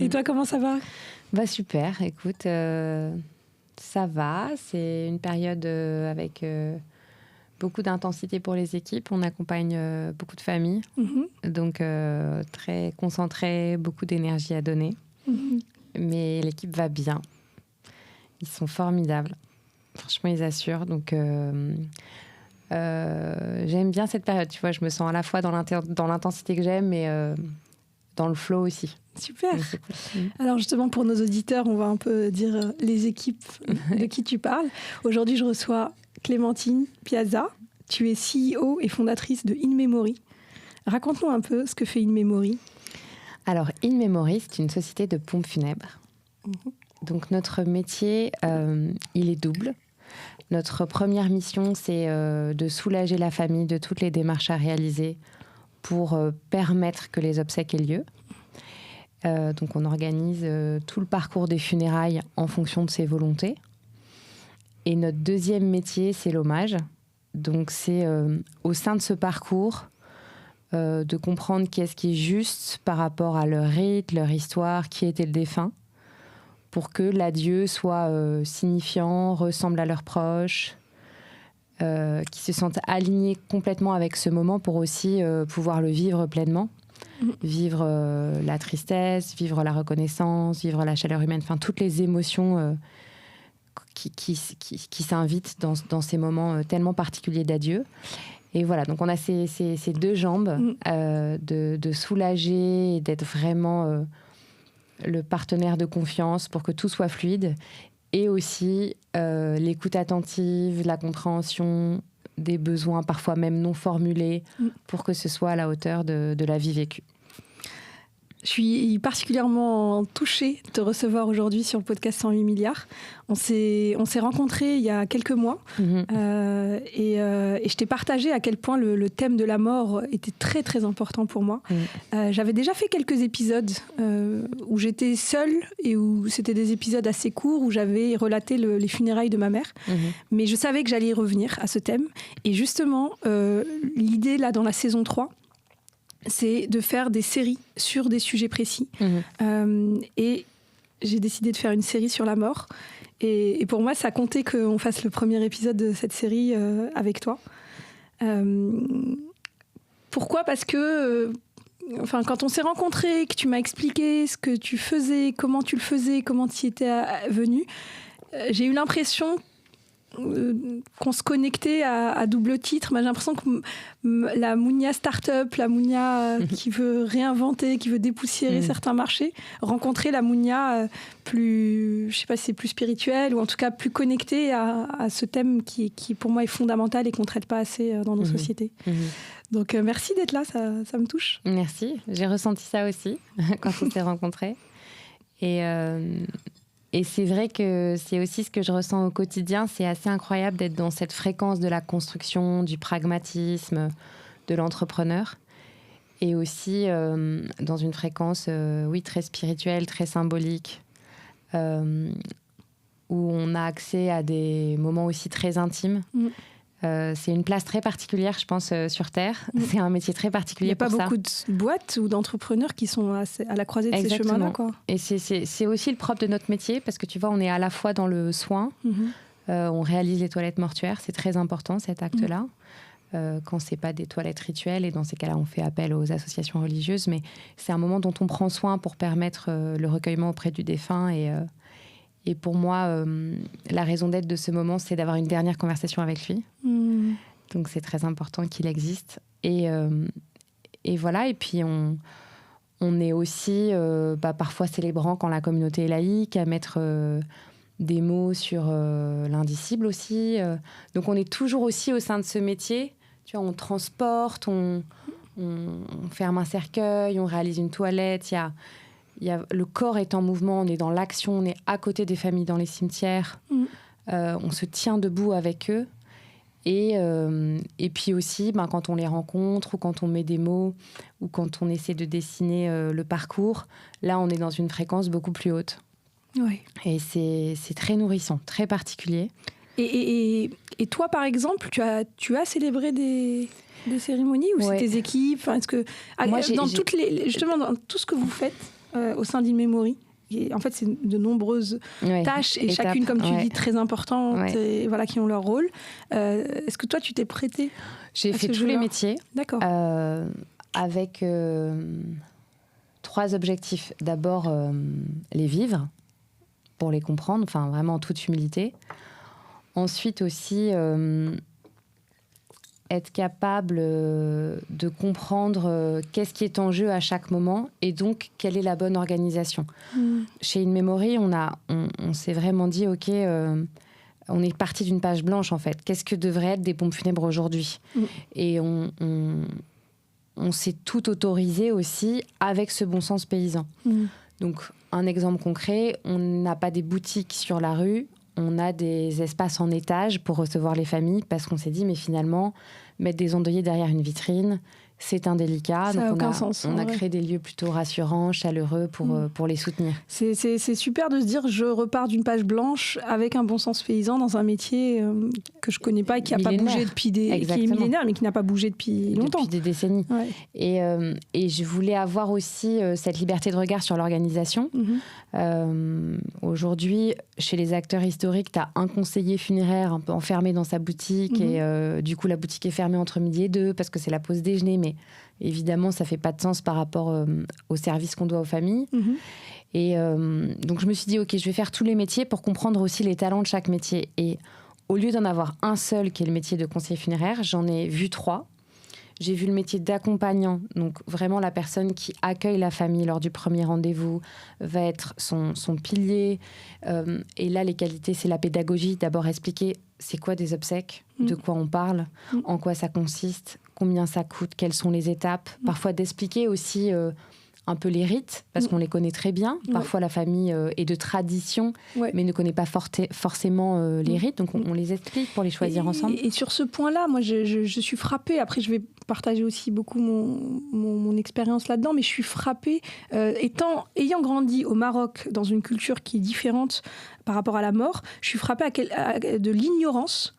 Et toi, comment ça va ? Super, écoute, ça va. C'est une période avec beaucoup d'intensité pour les équipes. On accompagne beaucoup de familles, donc très concentré, beaucoup d'énergie à donner. Mais l'équipe va bien. Ils sont formidables. Franchement, ils assurent. Donc, j'aime bien cette période. Tu vois, je me sens à la fois dans l'intensité que j'aime, mais dans le flow aussi. Super. Alors justement, pour nos auditeurs, on va un peu dire les équipes de qui tu parles. Aujourd'hui, je reçois Clémentine Piazza. Tu es CEO et fondatrice de In Memory. Raconte-nous un peu ce que fait In Memory. Alors, In Memory, c'est une société de pompes funèbres. Donc, notre métier, il est double. Notre première mission, c'est de soulager la famille de toutes les démarches à réaliser pour permettre que les obsèques aient lieu. Donc, on organise tout le parcours des funérailles en fonction de ses volontés. Et notre deuxième métier, c'est l'hommage. Donc, c'est au sein de ce parcours de comprendre qu'est-ce qui est juste par rapport à leur rite, leur histoire, qui était le défunt, pour que l'adieu soit signifiant, ressemble à leurs proches, qui se sentent alignés complètement avec ce moment pour aussi pouvoir le vivre pleinement. Vivre la tristesse, vivre la reconnaissance, vivre la chaleur humaine, enfin toutes les émotions qui s'invitent dans ces moments tellement particuliers d'adieu. Et voilà, donc on a ces deux jambes de soulager et d'être vraiment le partenaire de confiance pour que tout soit fluide, et aussi l'écoute attentive, la compréhension des besoins parfois même non formulés pour que ce soit à la hauteur de la vie vécue. Je suis particulièrement touchée de te recevoir aujourd'hui sur le podcast 108 milliards. On s'est rencontrés il y a quelques mois et je t'ai partagé à quel point le thème de la mort était très très important pour moi. J'avais déjà fait quelques épisodes où j'étais seule et où c'était des épisodes assez courts où j'avais relaté les funérailles de ma mère. Mais je savais que j'allais y revenir à ce thème. Et justement, l'idée là dans la saison 3, c'est de faire des séries sur des sujets précis. Et j'ai décidé de faire une série sur la mort. Et pour moi, ça comptait qu'on fasse le premier épisode de cette série avec toi. Pourquoi ? Parce que quand on s'est rencontrés, que tu m'as expliqué ce que tu faisais, comment tu le faisais, comment tu y étais venu, j'ai eu l'impression qu'on se connectait à double titre. J'ai l'impression que la Mounia start-up, la Mounia qui veut réinventer, qui veut dépoussiérer certains marchés, rencontrer la Mounia plus, je sais pas si c'est plus spirituelle ou en tout cas plus connectée à ce thème qui pour moi est fondamental et qu'on ne traite pas assez dans nos sociétés. Donc merci d'être là, ça me touche. Merci, j'ai ressenti ça aussi quand on s'est rencontrés. Et c'est vrai que c'est aussi ce que je ressens au quotidien. C'est assez incroyable d'être dans cette fréquence de la construction, du pragmatisme, de l'entrepreneur. Et aussi dans une fréquence, très spirituelle, très symbolique, où on a accès à des moments aussi très intimes. C'est une place très particulière, je pense, sur Terre. C'est un métier très particulier pour ça. Il n'y a pas beaucoup de boîtes ou d'entrepreneurs qui sont à la croisée de ces chemins-là, quoi. Et c'est aussi le propre de notre métier, parce que tu vois, on est à la fois dans le soin, on réalise les toilettes mortuaires, c'est très important cet acte-là, quand c'est pas des toilettes rituelles, et dans ces cas-là, on fait appel aux associations religieuses, mais c'est un moment dont on prend soin pour permettre le recueillement auprès du défunt. Et pour moi, la raison d'être de ce moment, c'est d'avoir une dernière conversation avec lui. Donc, c'est très important qu'il existe. Et voilà. Et puis, on est aussi parfois célébrant quand la communauté est laïque, à mettre des mots sur l'indicible aussi. Donc, on est toujours aussi au sein de ce métier. Tu vois, on transporte, on ferme un cercueil, on réalise une toilette. Le corps est en mouvement, on est dans l'action, on est à côté des familles dans les cimetières, on se tient debout avec eux. Et puis aussi, quand on les rencontre ou quand on met des mots ou quand on essaie de dessiner le parcours, là, on est dans une fréquence beaucoup plus haute. Ouais. Et c'est très nourrissant, très particulier. Et toi, par exemple, tu as célébré des cérémonies ou c'est tes équipes ? Est-ce que, moi, justement, dans tout ce que vous faites, au sein d'InMemory. Et en fait, c'est de nombreuses tâches et étapes, chacune, comme tu dis, très importantes et voilà, qui ont leur rôle. Est-ce que toi, tu t'es prêtée? J'ai fait tous les métiers. D'accord. Avec 3 objectifs. D'abord, les vivre, pour les comprendre, enfin vraiment en toute humilité. Ensuite aussi, être capable de comprendre qu'est-ce qui est en jeu à chaque moment et donc quelle est la bonne organisation. Chez InMemory, on s'est vraiment dit, OK, on est parti d'une page blanche en fait. Qu'est-ce que devraient être des pompes funèbres aujourd'hui? Et on s'est tout autorisé aussi avec ce bon sens paysan. Donc, un exemple concret, on n'a pas des boutiques sur la rue, on a des espaces en étage pour recevoir les familles parce qu'on s'est dit, mais finalement, mettre des endeuillés derrière une vitrine, c'est indélicat. Ça n'a aucun sens. On a créé des lieux plutôt rassurants, chaleureux pour les soutenir. C'est super de se dire, je repars d'une page blanche avec un bon sens paysan dans un métier que je ne connais pas et qui n'a pas bougé depuis qui est millénaire, mais qui n'a pas bougé depuis longtemps. Depuis des décennies. Ouais. Et je voulais avoir aussi cette liberté de regard sur l'organisation. Aujourd'hui, chez les acteurs historiques, tu as un conseiller funéraire un peu enfermé dans sa boutique et du coup, la boutique est fermée entre midi et 2 parce que c'est la pause déjeuner, mais évidemment, ça ne fait pas de sens par rapport au service qu'on doit aux familles. Et donc, je me suis dit, OK, je vais faire tous les métiers pour comprendre aussi les talents de chaque métier. Et au lieu d'en avoir un seul, qui est le métier de conseiller funéraire, j'en ai vu 3. J'ai vu le métier d'accompagnant, donc vraiment la personne qui accueille la famille lors du premier rendez-vous va être son pilier. Et là, les qualités, c'est la pédagogie. D'abord, expliquer c'est quoi des obsèques, de quoi on parle, en quoi ça consiste, combien ça coûte, quelles sont les étapes. Parfois, d'expliquer aussi un peu les rites, parce qu'on les connaît très bien. Parfois, la famille est de tradition, mais ne connaît pas forcément les rites. Donc, on les explique pour les choisir ensemble. Et sur ce point-là, moi, je suis frappée. Après, je vais partager aussi beaucoup mon expérience là-dedans, mais je suis frappée. Ayant grandi au Maroc, dans une culture qui est différente par rapport à la mort, je suis frappée de l'ignorance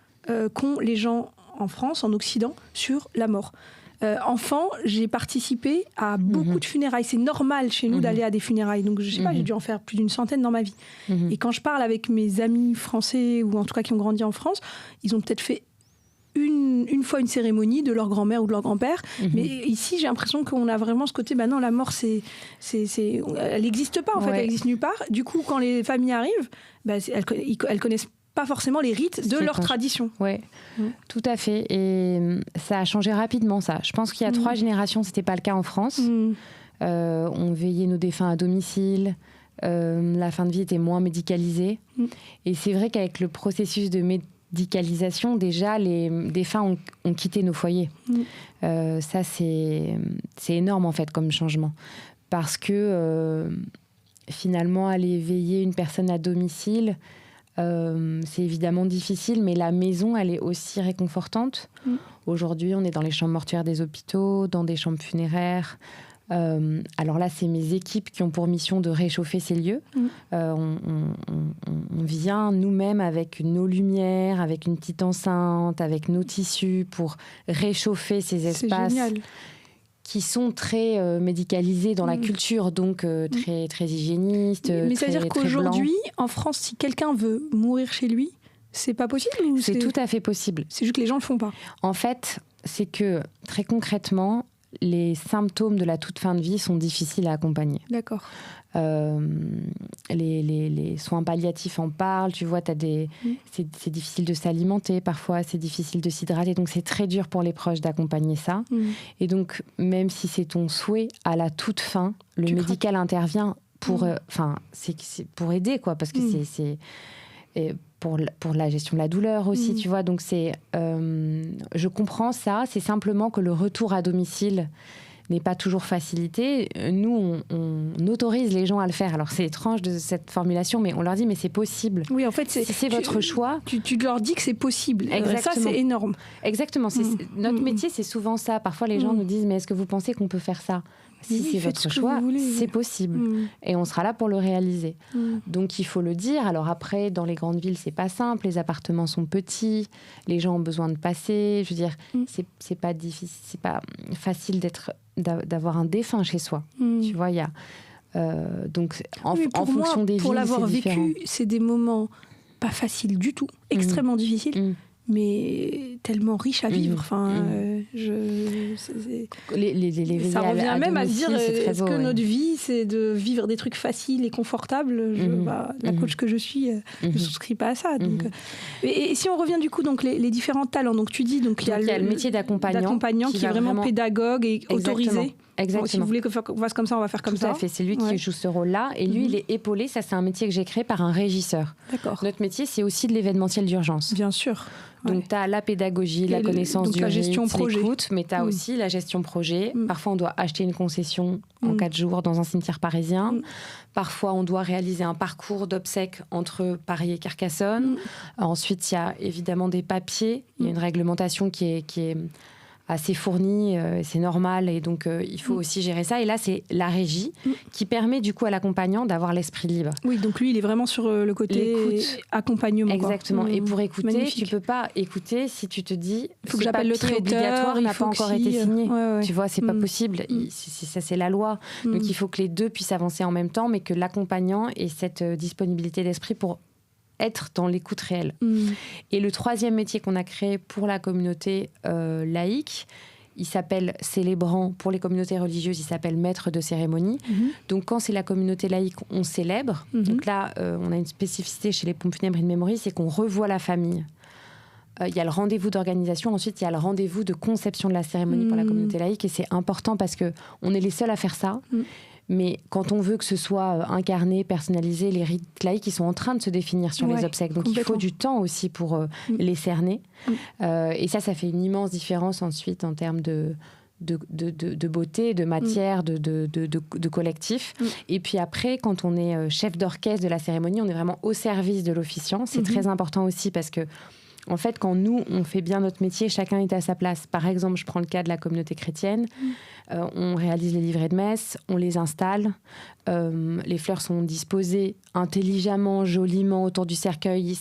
qu'ont les gens en France, en Occident, sur la mort. Enfant, j'ai participé à beaucoup de funérailles. C'est normal chez nous d'aller à des funérailles. Donc, je sais pas, j'ai dû en faire plus d'une centaine dans ma vie. Et quand je parle avec mes amis français, ou en tout cas qui ont grandi en France, ils ont peut-être fait une fois une cérémonie de leur grand-mère ou de leur grand-père. Mais ici, j'ai l'impression qu'on a vraiment ce côté, non, la mort, elle n'existe pas, en fait, elle n'existe nulle part. Du coup, quand les familles arrivent, elles connaissent pas forcément les rites de leur tradition. Oui, tout à fait. Et ça a changé rapidement, ça. Je pense qu'il y a 3 générations, c'était pas le cas en France. On veillait nos défunts à domicile. La fin de vie était moins médicalisée. Et c'est vrai qu'avec le processus de médicalisation, déjà, les défunts ont quitté nos foyers. Ça, c'est énorme, en fait, comme changement. Parce que, finalement, aller veiller une personne à domicile, c'est évidemment difficile, mais la maison, elle est aussi réconfortante. Aujourd'hui, on est dans les chambres mortuaires des hôpitaux, dans des chambres funéraires. Alors là, c'est mes équipes qui ont pour mission de réchauffer ces lieux. On vient nous-mêmes avec nos lumières, avec une petite enceinte, avec nos tissus pour réchauffer ces espaces. C'est génial. Qui sont très médicalisés dans la culture, donc très, très hygiénistes. Mais ça veut dire qu'aujourd'hui, en France, si quelqu'un veut mourir chez lui, c'est pas possible ou c'est tout à fait possible. C'est juste que les gens le font pas. En fait, c'est que très concrètement, les symptômes de la toute fin de vie sont difficiles à accompagner. D'accord. Les soins palliatifs en parlent, tu vois, c'est difficile de s'alimenter parfois, c'est difficile de s'hydrater, donc c'est très dur pour les proches d'accompagner ça. Et donc, même si c'est ton souhait, à la toute fin, le médical intervient pour, c'est pour aider, quoi, parce que c'est pour la gestion de la douleur aussi, tu vois, donc je comprends ça, c'est simplement que le retour à domicile n'est pas toujours facilité. Nous, on autorise les gens à le faire. Alors, c'est étrange de cette formulation, mais on leur dit, mais c'est possible. Oui, en fait, c'est votre choix. Tu leur dis que c'est possible. Exactement. Ça, c'est énorme. Exactement. Notre métier, c'est souvent ça. Parfois, les gens nous disent, mais est-ce que vous pensez qu'on peut faire ça ? Si c'est votre choix, c'est possible. Et on sera là pour le réaliser. Donc, il faut le dire. Alors après, dans les grandes villes, c'est pas simple. Les appartements sont petits. Les gens ont besoin de passer. Je veux dire, c'est pas difficile, c'est pas facile d'avoir un défunt chez soi. Tu vois, il y a Donc, en fonction des villes, pour l'avoir vécu, c'est des moments pas faciles du tout, extrêmement difficiles. Mais tellement riche à vivre. Enfin, ça revient même à se dire, est-ce que notre vie, c'est de vivre des trucs faciles et confortables? La coach que je suis, ne souscrit pas à ça. Donc, et si on revient du coup, donc les différents talents, donc tu dis, donc il y a le métier d'accompagnant qui est vraiment pédagogue et autorisé. Exactement. Si vous voulez qu'on fasse comme ça, on va faire comme ça. Tout à fait, c'est lui qui joue ce rôle-là. Et lui, il est épaulé. Ça, c'est un métier que j'ai créé par un régisseur. D'accord. Notre métier, c'est aussi de l'événementiel d'urgence. Bien sûr. Donc, tu as la pédagogie, la connaissance du risque, l'écoute, mais tu as aussi la gestion projet. Parfois, on doit acheter une concession en 4 jours dans un cimetière parisien. Parfois, on doit réaliser un parcours d'obsèques entre Paris et Carcassonne. Ensuite, il y a évidemment des papiers. Il y a une réglementation qui est assez fournie, c'est normal, et donc il faut aussi gérer ça. Et là, c'est la régie qui permet du coup à l'accompagnant d'avoir l'esprit libre. Oui, donc lui, il est vraiment sur le côté accompagnement. Exactement. Et pour écouter, tu peux pas écouter si tu te dis il faut que j'appelle le traiteur, obligatoire n'a pas encore été signé. Tu vois, c'est pas possible. Ça, c'est la loi. Donc il faut que les deux puissent avancer en même temps, mais que l'accompagnant ait cette disponibilité d'esprit pour être dans l'écoute réelle. Et le troisième métier qu'on a créé pour la communauté laïque, il s'appelle célébrant. Pour les communautés religieuses, il s'appelle maître de cérémonie. Donc quand c'est la communauté laïque, on célèbre. Donc là, on a une spécificité chez les pompes funèbres in memory, c'est qu'on revoit la famille. Il y a le rendez-vous d'organisation, ensuite il y a le rendez-vous de conception de la cérémonie pour la communauté laïque, et c'est important parce qu'on est les seuls à faire ça. Mais quand on veut que ce soit incarné, personnalisé, les rites laïques, ils sont en train de se définir sur les obsèques. Donc il faut du temps aussi pour les cerner. Et ça fait une immense différence ensuite en termes de beauté, de matière, de collectif. Et puis après, quand on est chef d'orchestre de la cérémonie, on est vraiment au service de l'officiant. C'est très important aussi parce que en fait, quand nous, on fait bien notre métier, chacun est à sa place. Par exemple, je prends le cas de la communauté chrétienne. On réalise les livrets de messe, on les installe. Les fleurs sont disposées intelligemment, joliment autour du cercueil.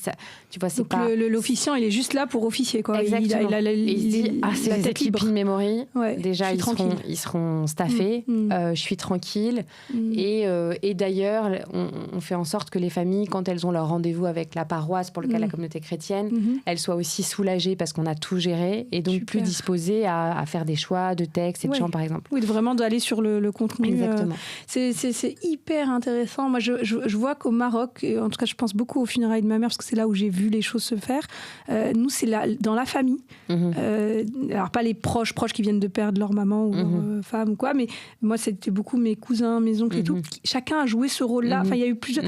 Tu vois, c'est donc pas... l'officiant, il est juste là pour officier, quoi. Exactement. Il dit, c'est les équipes in memory. Déjà, ils seront staffés. Je suis tranquille. Et d'ailleurs, on fait en sorte que les familles, quand elles ont leur rendez-vous avec la paroisse, pour le cas de la communauté chrétienne, elles soient aussi soulagées parce qu'on a tout géré et donc plus disposées à faire des choix de textes et de chants, par exemple. Oui, vraiment d'aller sur le contenu. Exactement. C'est hyper intéressant. Moi, je vois qu'au Maroc, et en tout cas, je pense beaucoup aux funérailles de ma mère parce que c'est là où j'ai vu les choses se faire. Nous, c'est dans la famille. Alors, pas les proches qui viennent de perdre leur maman ou leur femme ou quoi, mais moi, c'était beaucoup mes cousins, mes oncles et tout. Chacun a joué ce rôle-là. Enfin, il y a eu plusieurs...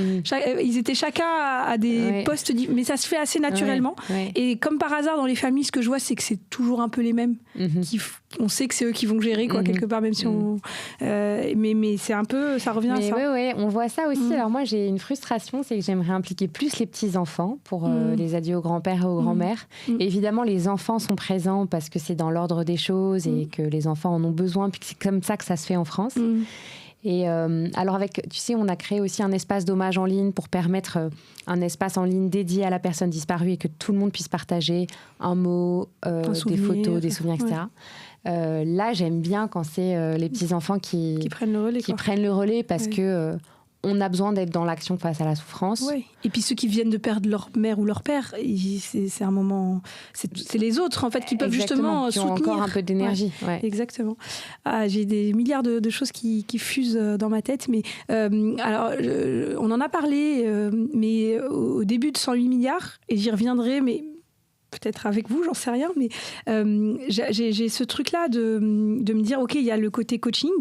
Ils étaient chacun à des postes... Mais ça se fait assez naturellement. Et comme par hasard, dans les familles, ce que je vois, c'est que c'est toujours un peu les mêmes. On sait que c'est eux qui vont gérer, quoi, quelque part, même si on... mais c'est un peu... Ça revient à ça. Oui, on voit ça aussi. Alors moi, j'ai une frustration, c'est que j'aimerais impliquer plus les petits-enfants pour les adieux aux grands-pères et aux grands-mères. Évidemment, les enfants sont présents parce que c'est dans l'ordre des choses et que les enfants en ont besoin, puis c'est comme ça que ça se fait en France. Et alors tu sais, on a créé aussi un espace d'hommage en ligne pour permettre un espace en ligne dédié à la personne disparue et que tout le monde puisse partager un mot, des photos, des souvenirs, etc. Là, j'aime bien quand c'est les petits-enfants qui prennent le relais, parce que on a besoin d'être dans l'action face à la souffrance. Oui. Et puis ceux qui viennent de perdre leur mère ou leur père, c'est un moment... C'est les autres, en fait, qui peuvent justement qui soutenir. ont encore un peu d'énergie. Exactement. J'ai des milliards de choses qui fusent dans ma tête. Mais alors, on en a parlé, mais au début de 108 milliards, et j'y reviendrai, mais... peut-être avec vous, j'en sais rien, mais j'ai ce truc-là de me dire, OK, il y a le côté coaching,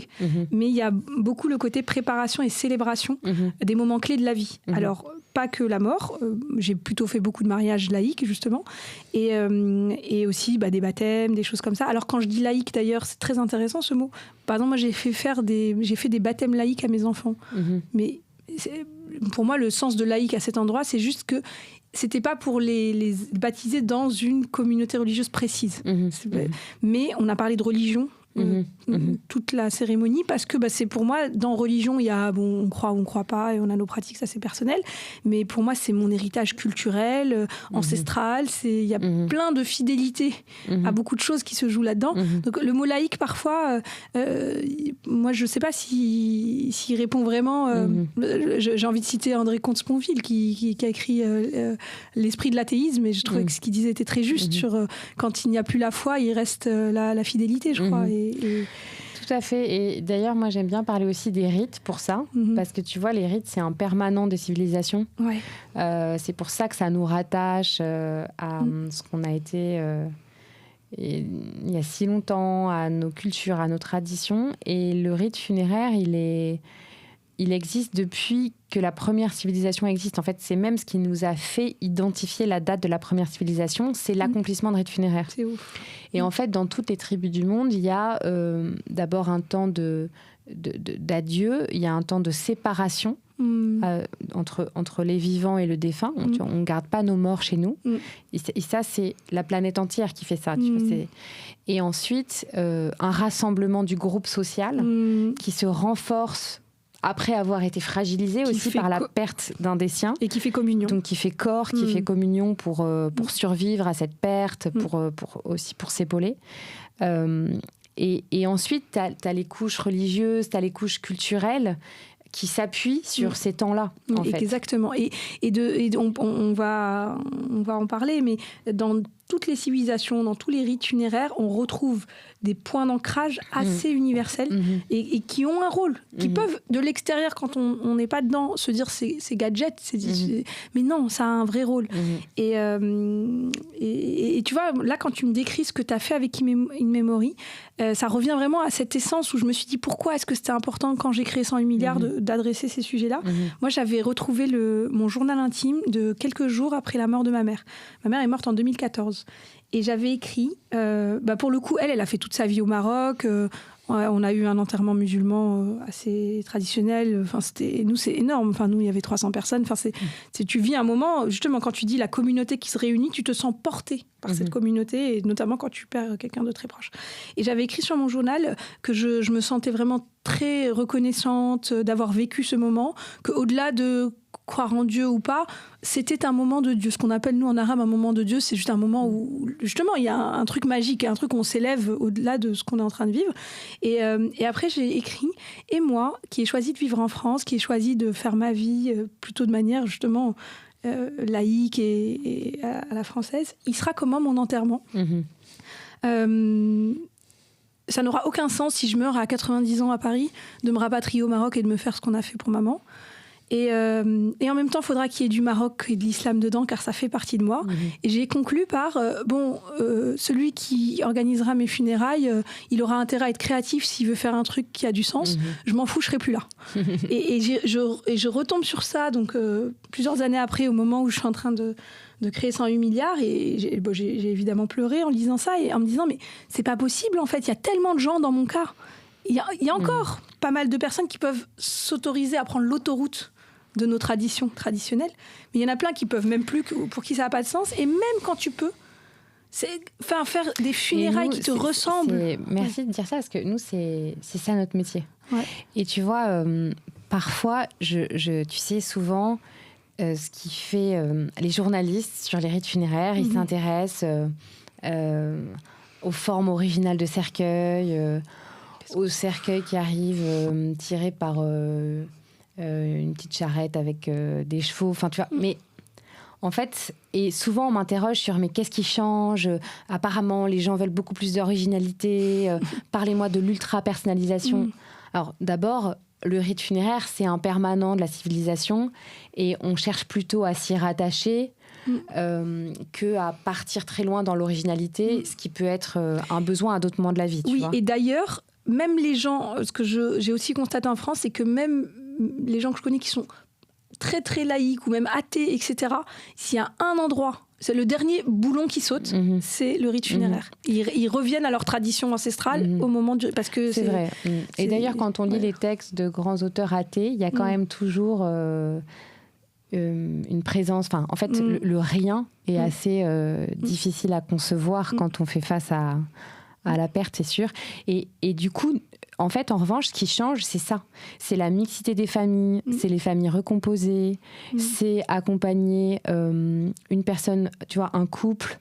mais il y a beaucoup le côté préparation et célébration des moments clés de la vie. Alors, pas que la mort, j'ai plutôt fait beaucoup de mariages laïques, justement, et aussi des baptêmes, des choses comme ça. Alors, quand je dis laïque, d'ailleurs, c'est très intéressant ce mot. Par exemple, moi, j'ai fait des baptêmes laïques à mes enfants. Mais pour moi, le sens de laïque à cet endroit, c'est juste que c'était pas pour les baptiser dans une communauté religieuse précise. Mais on a parlé de religion toute la cérémonie, parce que c'est pour moi, dans religion, il y a, on croit ou on ne croit pas, et on a nos pratiques, ça c'est personnel, mais pour moi c'est mon héritage culturel, ancestral, il y a plein de fidélité à beaucoup de choses qui se jouent là-dedans. Donc le mot laïque, parfois, moi je ne sais pas s'il répond vraiment. J'ai envie de citer André Comte-Sponville qui a écrit L'esprit de l'athéisme, et je trouvais que ce qu'il disait était très juste sur quand il n'y a plus la foi, il reste la fidélité, je crois. Tout à fait. Et d'ailleurs, moi, j'aime bien parler aussi des rites pour ça, parce que tu vois, les rites, c'est un permanent des civilisations. Ouais. C'est pour ça que ça nous rattache à ce qu'on a été il y a si longtemps, à nos cultures, à nos traditions. Et le rite funéraire, il existe depuis que la première civilisation existe. En fait, c'est même ce qui nous a fait identifier la date de la première civilisation, c'est l'accomplissement de rites funéraires. C'est ouf. Et en fait, dans toutes les tribus du monde, il y a d'abord un temps d'adieu, il y a un temps de séparation entre les vivants et le défunt. On ne garde pas nos morts chez nous. Et ça, c'est la planète entière qui fait ça. Tu vois, et ensuite, un rassemblement du groupe social qui se renforce après avoir été fragilisé aussi par la perte d'un des siens. Et qui fait communion. Donc qui fait corps, qui fait communion pour survivre à cette perte, aussi pour s'épauler. Et ensuite, tu as les couches religieuses, tu as les couches culturelles qui s'appuient sur ces temps-là. Exactement. Et on va en parler, mais dans toutes les civilisations, dans tous les rites funéraires, on retrouve des points d'ancrage assez universels et qui ont un rôle, qui peuvent, de l'extérieur, quand on n'est pas dedans, se dire c'est gadget, mais non, ça a un vrai rôle. Et tu vois, là, quand tu me décris ce que tu as fait avec In Memory, ça revient vraiment à cette essence où je me suis dit pourquoi est-ce que c'était important quand j'ai créé 108 milliards d'adresser ces sujets-là. Moi, j'avais retrouvé mon journal intime de quelques jours après la mort de ma mère. Ma mère est morte en 2014. Et j'avais écrit, pour le coup, elle a fait toute sa vie au Maroc. On a eu un enterrement musulman assez traditionnel. Nous, c'est énorme. Nous, il y avait 300 personnes. Tu vis un moment, justement, quand tu dis la communauté qui se réunit, tu te sens porté par cette communauté, et notamment quand tu perds quelqu'un de très proche. Et j'avais écrit sur mon journal que je me sentais vraiment très reconnaissante d'avoir vécu ce moment, qu'au-delà de croire en Dieu ou pas, c'était un moment de Dieu. Ce qu'on appelle, nous, en arabe, un moment de Dieu, c'est juste un moment où, justement, il y a un truc magique, un truc où on s'élève au-delà de ce qu'on est en train de vivre. Et après, j'ai écrit, et moi, qui ai choisi de vivre en France, qui ai choisi de faire ma vie plutôt de manière, justement, laïque et à la française, il sera comment mon enterrement ? Ça n'aura aucun sens si je meurs à 90 ans à Paris, de me rapatrier au Maroc et de me faire ce qu'on a fait pour maman. Et en même temps, il faudra qu'il y ait du Maroc et de l'islam dedans, car ça fait partie de moi. Et j'ai conclu par, celui qui organisera mes funérailles, il aura intérêt à être créatif s'il veut faire un truc qui a du sens. Je m'en fous, je serai plus là. et je retombe sur ça, donc plusieurs années après, au moment où je suis en train de créer 108 milliards, et j'ai évidemment pleuré en lisant ça, et en me disant, mais c'est pas possible, en fait, il y a tellement de gens dans mon cas. Il y a encore pas mal de personnes qui peuvent s'autoriser à prendre l'autoroute de nos traditions traditionnelles, mais il y en a plein qui peuvent même plus, pour qui ça n'a pas de sens. Et même quand tu peux, faire des funérailles qui te ressemblent. Merci de dire ça, parce que nous, c'est ça notre métier. Ouais. Et tu vois, parfois, tu sais, souvent, ce qui fait les journalistes sur les rites funéraires, ils s'intéressent aux formes originales de cercueils, aux cercueils qui arrivent tirés par une petite charrette avec des chevaux, tu vois. Mais en fait, et souvent on m'interroge sur mais qu'est-ce qui change ? Apparemment, les gens veulent beaucoup plus d'originalité. Parlez-moi de l'ultra-personnalisation. Alors d'abord, le rite funéraire, c'est un permanent de la civilisation, et on cherche plutôt à s'y rattacher qu'à partir très loin dans l'originalité, ce qui peut être un besoin à d'autres moments de la vie. Tu vois. Et d'ailleurs, même les gens, ce que j'ai aussi constaté en France, c'est que même les gens que je connais qui sont très très laïques ou même athées, etc., s'il y a un endroit, c'est le dernier boulon qui saute, c'est le rite funéraire. Ils reviennent à leur tradition ancestrale au moment du... Parce que c'est vrai. Et d'ailleurs, quand on lit les textes de grands auteurs athées, il y a quand même toujours une présence... En fait, le rien est assez difficile à concevoir quand on fait face à à la perte, c'est sûr. Et du coup, en fait, en revanche, ce qui change, c'est ça. C'est la mixité des familles, c'est les familles recomposées, c'est accompagner une personne, tu vois, un couple.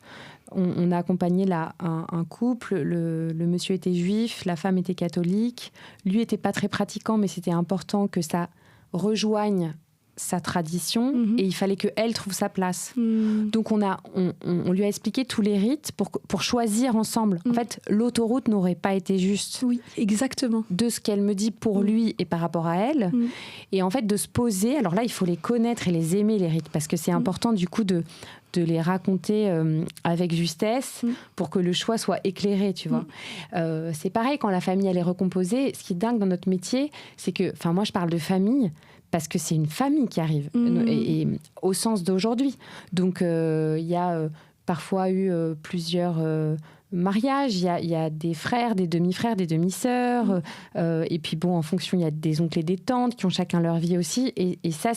On a accompagné un couple, le monsieur était juif, la femme était catholique. Lui n'était pas très pratiquant, mais c'était important que ça rejoigne sa tradition et il fallait qu'elle trouve sa place. Donc on lui a expliqué tous les rites pour choisir ensemble. En fait, l'autoroute n'aurait pas été juste. Oui, exactement. De ce qu'elle me dit pour lui et par rapport à elle. Et en fait, de se poser. Alors là, il faut les connaître et les aimer, les rites, parce que c'est important du coup de les raconter avec justesse pour que le choix soit éclairé, tu vois. C'est pareil quand la famille elle est recomposée. Ce qui est dingue dans notre métier, c'est que, enfin moi je parle de famille parce que c'est une famille qui arrive et au sens d'aujourd'hui. Donc il y a parfois eu plusieurs mariages, il y a des frères, des demi-frères, des demi-sœurs et puis bon, en fonction, il y a des oncles et des tantes qui ont chacun leur vie aussi et ça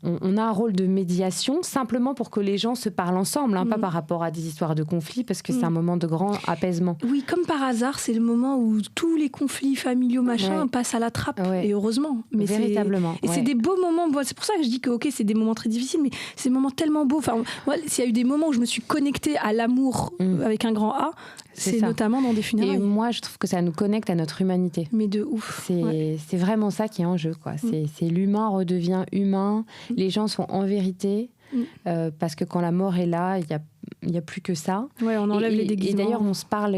on a un rôle de médiation simplement pour que les gens se parlent ensemble, pas par rapport à des histoires de conflits, parce que c'est un moment de grand apaisement. Oui, comme par hasard, c'est le moment où tous les conflits familiaux passent à la trappe, et heureusement. Mais véritablement. C'est des beaux moments. C'est pour ça que je dis que c'est des moments très difficiles, mais c'est des moments tellement beaux. Enfin, moi, s'il y a eu des moments où je me suis connectée à l'amour avec un grand A, c'est notamment dans des funérailles. Et moi, je trouve que ça nous connecte à notre humanité. Mais de ouf. C'est vraiment ça qui est en jeu, quoi. C'est l'humain redevient humain. Les gens sont en vérité. Parce que quand la mort est là, il y a plus que ça. Ouais, on enlève les déguisements. Et d'ailleurs, on se parle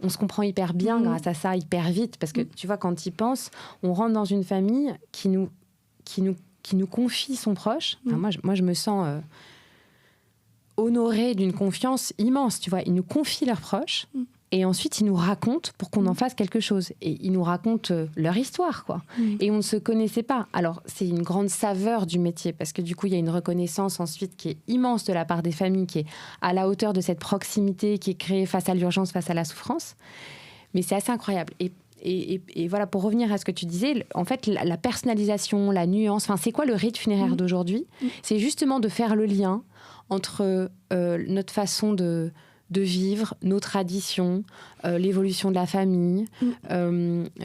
on se comprend hyper bien grâce à ça, hyper vite. Parce que tu vois, quand tu y penses, on rentre dans une famille qui nous confie son proche. Enfin, moi, je me sens honorée d'une confiance immense. Tu vois, ils nous confient leurs proches. Et ensuite, ils nous racontent pour qu'on en fasse quelque chose. Et ils nous racontent leur histoire, quoi. Et on ne se connaissait pas. Alors, c'est une grande saveur du métier, parce que du coup, il y a une reconnaissance ensuite qui est immense de la part des familles, qui est à la hauteur de cette proximité qui est créée face à l'urgence, face à la souffrance. Mais c'est assez incroyable. Et voilà, pour revenir à ce que tu disais, en fait, la personnalisation, la nuance, c'est quoi le rite funéraire d'aujourd'hui ? C'est justement de faire le lien entre notre façon de vivre, nos traditions, l'évolution de la famille.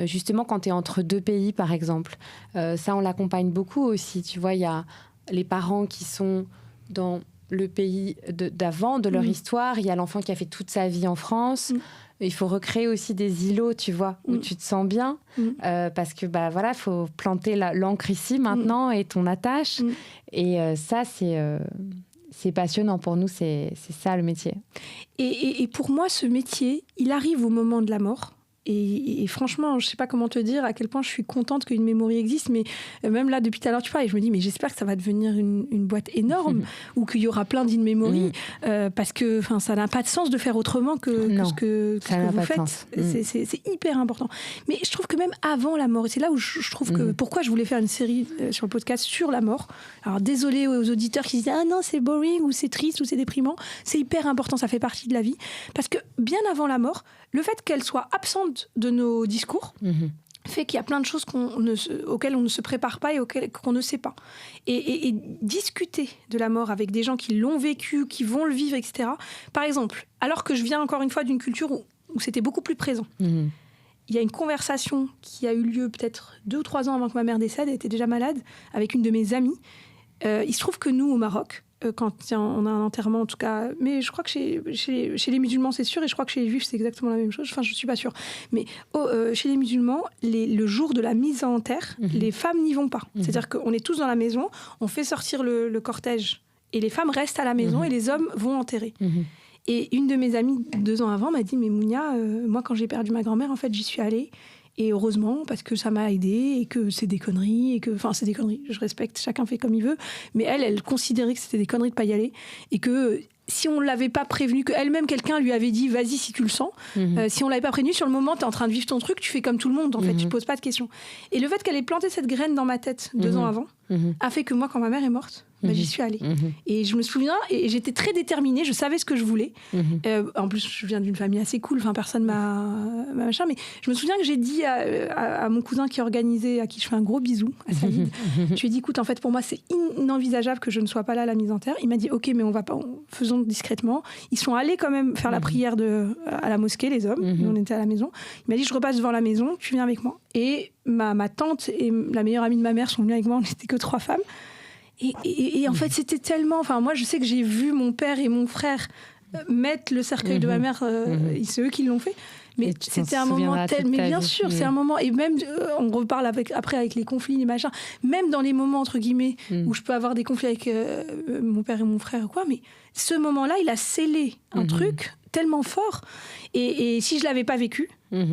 Justement, quand tu es entre deux pays, par exemple, ça, on l'accompagne beaucoup aussi. Tu vois, il y a les parents qui sont dans le pays d'avant, de leur histoire. Il y a l'enfant qui a fait toute sa vie en France. Il faut recréer aussi des îlots, tu vois, où tu te sens bien. Parce que, il faut planter l'encre ici, maintenant, et ton attache. Et ça, c'est passionnant pour nous, c'est ça le métier. Et pour moi, ce métier, il arrive au moment de la mort. Et franchement, je ne sais pas comment te dire à quel point je suis contente qu'une mémoire existe, mais même là, depuis tout à l'heure, tu parles, et je me dis, mais j'espère que ça va devenir une boîte énorme ou qu'il y aura plein d'in-memory, parce que ça n'a pas de sens de faire autrement que ce que vous faites. C'est hyper important. Mais je trouve que même avant la mort, et c'est là où je trouve que pourquoi je voulais faire une série sur le podcast sur la mort. Alors désolé aux auditeurs qui disent ah non, c'est boring ou c'est triste ou c'est déprimant. C'est hyper important, ça fait partie de la vie. Parce que bien avant la mort, le fait qu'elle soit absente de nos discours fait qu'il y a plein de choses auxquelles on ne se prépare pas et qu'on ne sait pas. Et discuter de la mort avec des gens qui l'ont vécu, qui vont le vivre, etc. Par exemple, alors que je viens encore une fois d'une culture où c'était beaucoup plus présent, il y a une conversation qui a eu lieu peut-être 2 ou 3 ans avant que ma mère décède, elle était déjà malade, avec une de mes amies. Il se trouve que nous, au Maroc, quand on a un enterrement en tout cas, mais je crois que chez les musulmans c'est sûr, et je crois que chez les juifs c'est exactement la même chose, enfin je suis pas sûre, mais chez les musulmans, le jour de la mise en terre, les femmes n'y vont pas, c'est-à-dire qu'on est tous dans la maison, on fait sortir le cortège et les femmes restent à la maison et les hommes vont enterrer. Et une de mes amies 2 ans avant m'a dit mais Mounia, moi quand j'ai perdu ma grand-mère en fait j'y suis allée. Et heureusement, parce que ça m'a aidée et que c'est des conneries. C'est des conneries, je respecte, chacun fait comme il veut. Mais elle considérait que c'était des conneries de ne pas y aller. Et que si on ne l'avait pas prévenue, qu'elle-même, quelqu'un lui avait dit « vas-y si tu le sens si on ne l'avait pas prévenue, sur le moment, tu es en train de vivre ton truc, tu fais comme tout le monde, en fait, tu ne poses pas de questions. Et le fait qu'elle ait planté cette graine dans ma tête 2 ans avant a fait que moi, quand ma mère est morte, j'y suis allée. Et je me souviens, et j'étais très déterminée, je savais ce que je voulais. En plus, je viens d'une famille assez cool, personne m'a machin, mais je me souviens que j'ai dit à mon cousin qui organisait, à qui je fais un gros bisou, à Saïd, je lui ai dit, écoute, en fait, pour moi, c'est inenvisageable que je ne sois pas là à la mise en terre. Il m'a dit, ok, mais on va pas, faisons discrètement. Ils sont allés quand même faire la prière à la mosquée, les hommes. Nous, on était à la maison. Il m'a dit, je repasse devant la maison, tu viens avec moi. Et ma tante et la meilleure amie de ma mère sont venues avec moi, on n'était que 3 femmes. Et en fait, c'était tellement... moi, je sais que j'ai vu mon père et mon frère mettre le cercueil de ma mère, c'est eux qui l'ont fait. Mais c'était un moment tel... Mais bien sûr, c'est un moment... Et même, on reparle après avec les conflits, les machins. Même dans les moments, entre guillemets, où je peux avoir des conflits avec mon père et mon frère ou quoi, mais ce moment-là, il a scellé un truc tellement fort. Et si je l'avais pas vécu,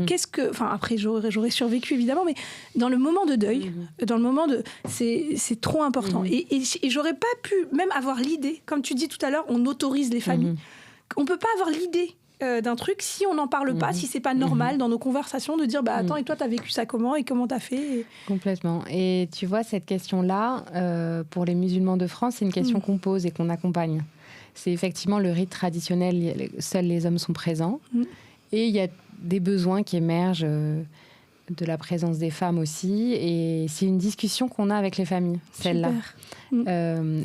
qu'est-ce que... après, j'aurais survécu, évidemment, mais dans le moment de deuil, dans le moment de... C'est trop important. Et j'aurais pas pu même avoir l'idée, comme tu dis tout à l'heure, on autorise les familles. On peut pas avoir l'idée d'un truc si on n'en parle pas, si c'est pas normal dans nos conversations de dire attends, et toi t'as vécu ça comment et comment t'as fait Complètement. Et tu vois, cette question-là, pour les musulmans de France, c'est une question qu'on pose et qu'on accompagne. C'est effectivement le rite traditionnel, seuls les hommes sont présents. Et il y a des besoins qui émergent de la présence des femmes aussi. Et c'est une discussion qu'on a avec les familles, celle-là.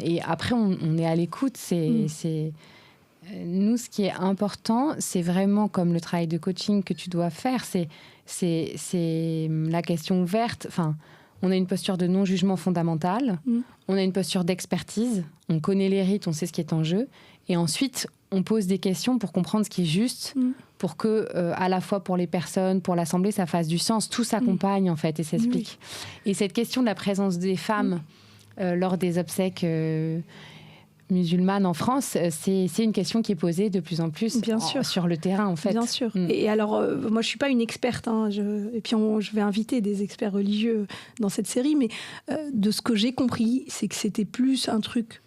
Et après, on est à l'écoute. Nous, ce qui est important, c'est vraiment comme le travail de coaching que tu dois faire, c'est la question ouverte. On a une posture de non-jugement fondamentale, on a une posture d'expertise, on connaît les rites, on sait ce qui est en jeu, et ensuite, on pose des questions pour comprendre ce qui est juste, pour que, à la fois pour les personnes, pour l'Assemblée, ça fasse du sens. Tout s'accompagne, en fait, et s'explique. Et cette question de la présence des femmes lors des obsèques musulmanes en France, c'est une question qui est posée de plus en plus sur le terrain, en fait. Bien sûr. Et alors, moi, je ne suis pas une experte, et puis je vais inviter des experts religieux dans cette série, mais de ce que j'ai compris, c'est que c'était plus un truc,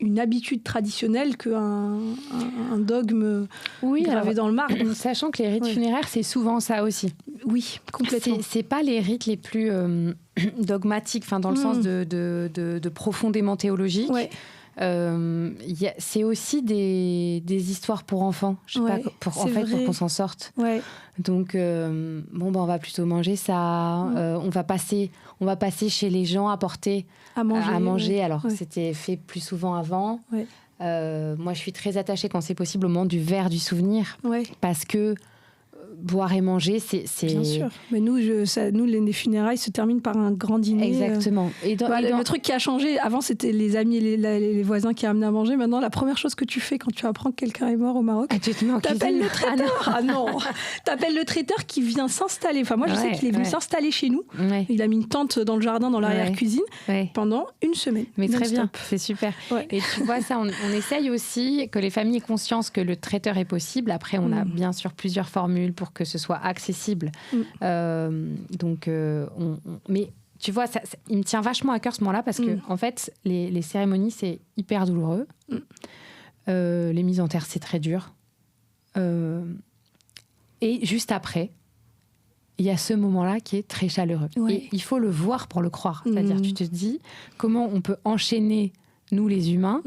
une habitude traditionnelle qu'un dogme gravé dans le marbre. Sachant que les rites funéraires, c'est souvent ça aussi. Oui, complètement. C'est pas les rites les plus dogmatiques, dans le sens de profondément théologique. Ouais. C'est aussi des histoires pour enfants, je sais pas, pour qu'on s'en sorte. Ouais. Donc, on va plutôt manger ça. On va passer chez les gens, apporter à manger. Alors, c'était fait plus souvent avant. Ouais. Moi, je suis très attachée, quand c'est possible, au moment du verre du souvenir. Ouais. Parce que boire et manger, c'est... Bien sûr. Mais nous, les funérailles se terminent par un grand dîner. Exactement. Le truc qui a changé, avant, c'était les amis et les voisins qui amenaient à manger. Maintenant, la première chose que tu fais quand tu apprends que quelqu'un est mort au Maroc, t'appelles le traiteur. T'appelles le traiteur qui vient s'installer. Moi, je sais qu'il est venu s'installer chez nous. Ouais. Il a mis une tente dans le jardin, dans l'arrière-cuisine, pendant une semaine. Mais très bien, c'est super. Ouais. Et tu vois, ça, on essaye aussi que les familles aient conscience que le traiteur est possible. Après, on a bien sûr plusieurs formules pour que ce soit accessible. Mais tu vois, il me tient vachement à cœur ce moment-là parce que, en fait, les cérémonies, c'est hyper douloureux. Les mises en terre, c'est très dur. Et juste après, il y a ce moment-là qui est très chaleureux. Ouais. Et il faut le voir pour le croire. C'est-à-dire, tu te dis, comment on peut enchaîner, nous les humains,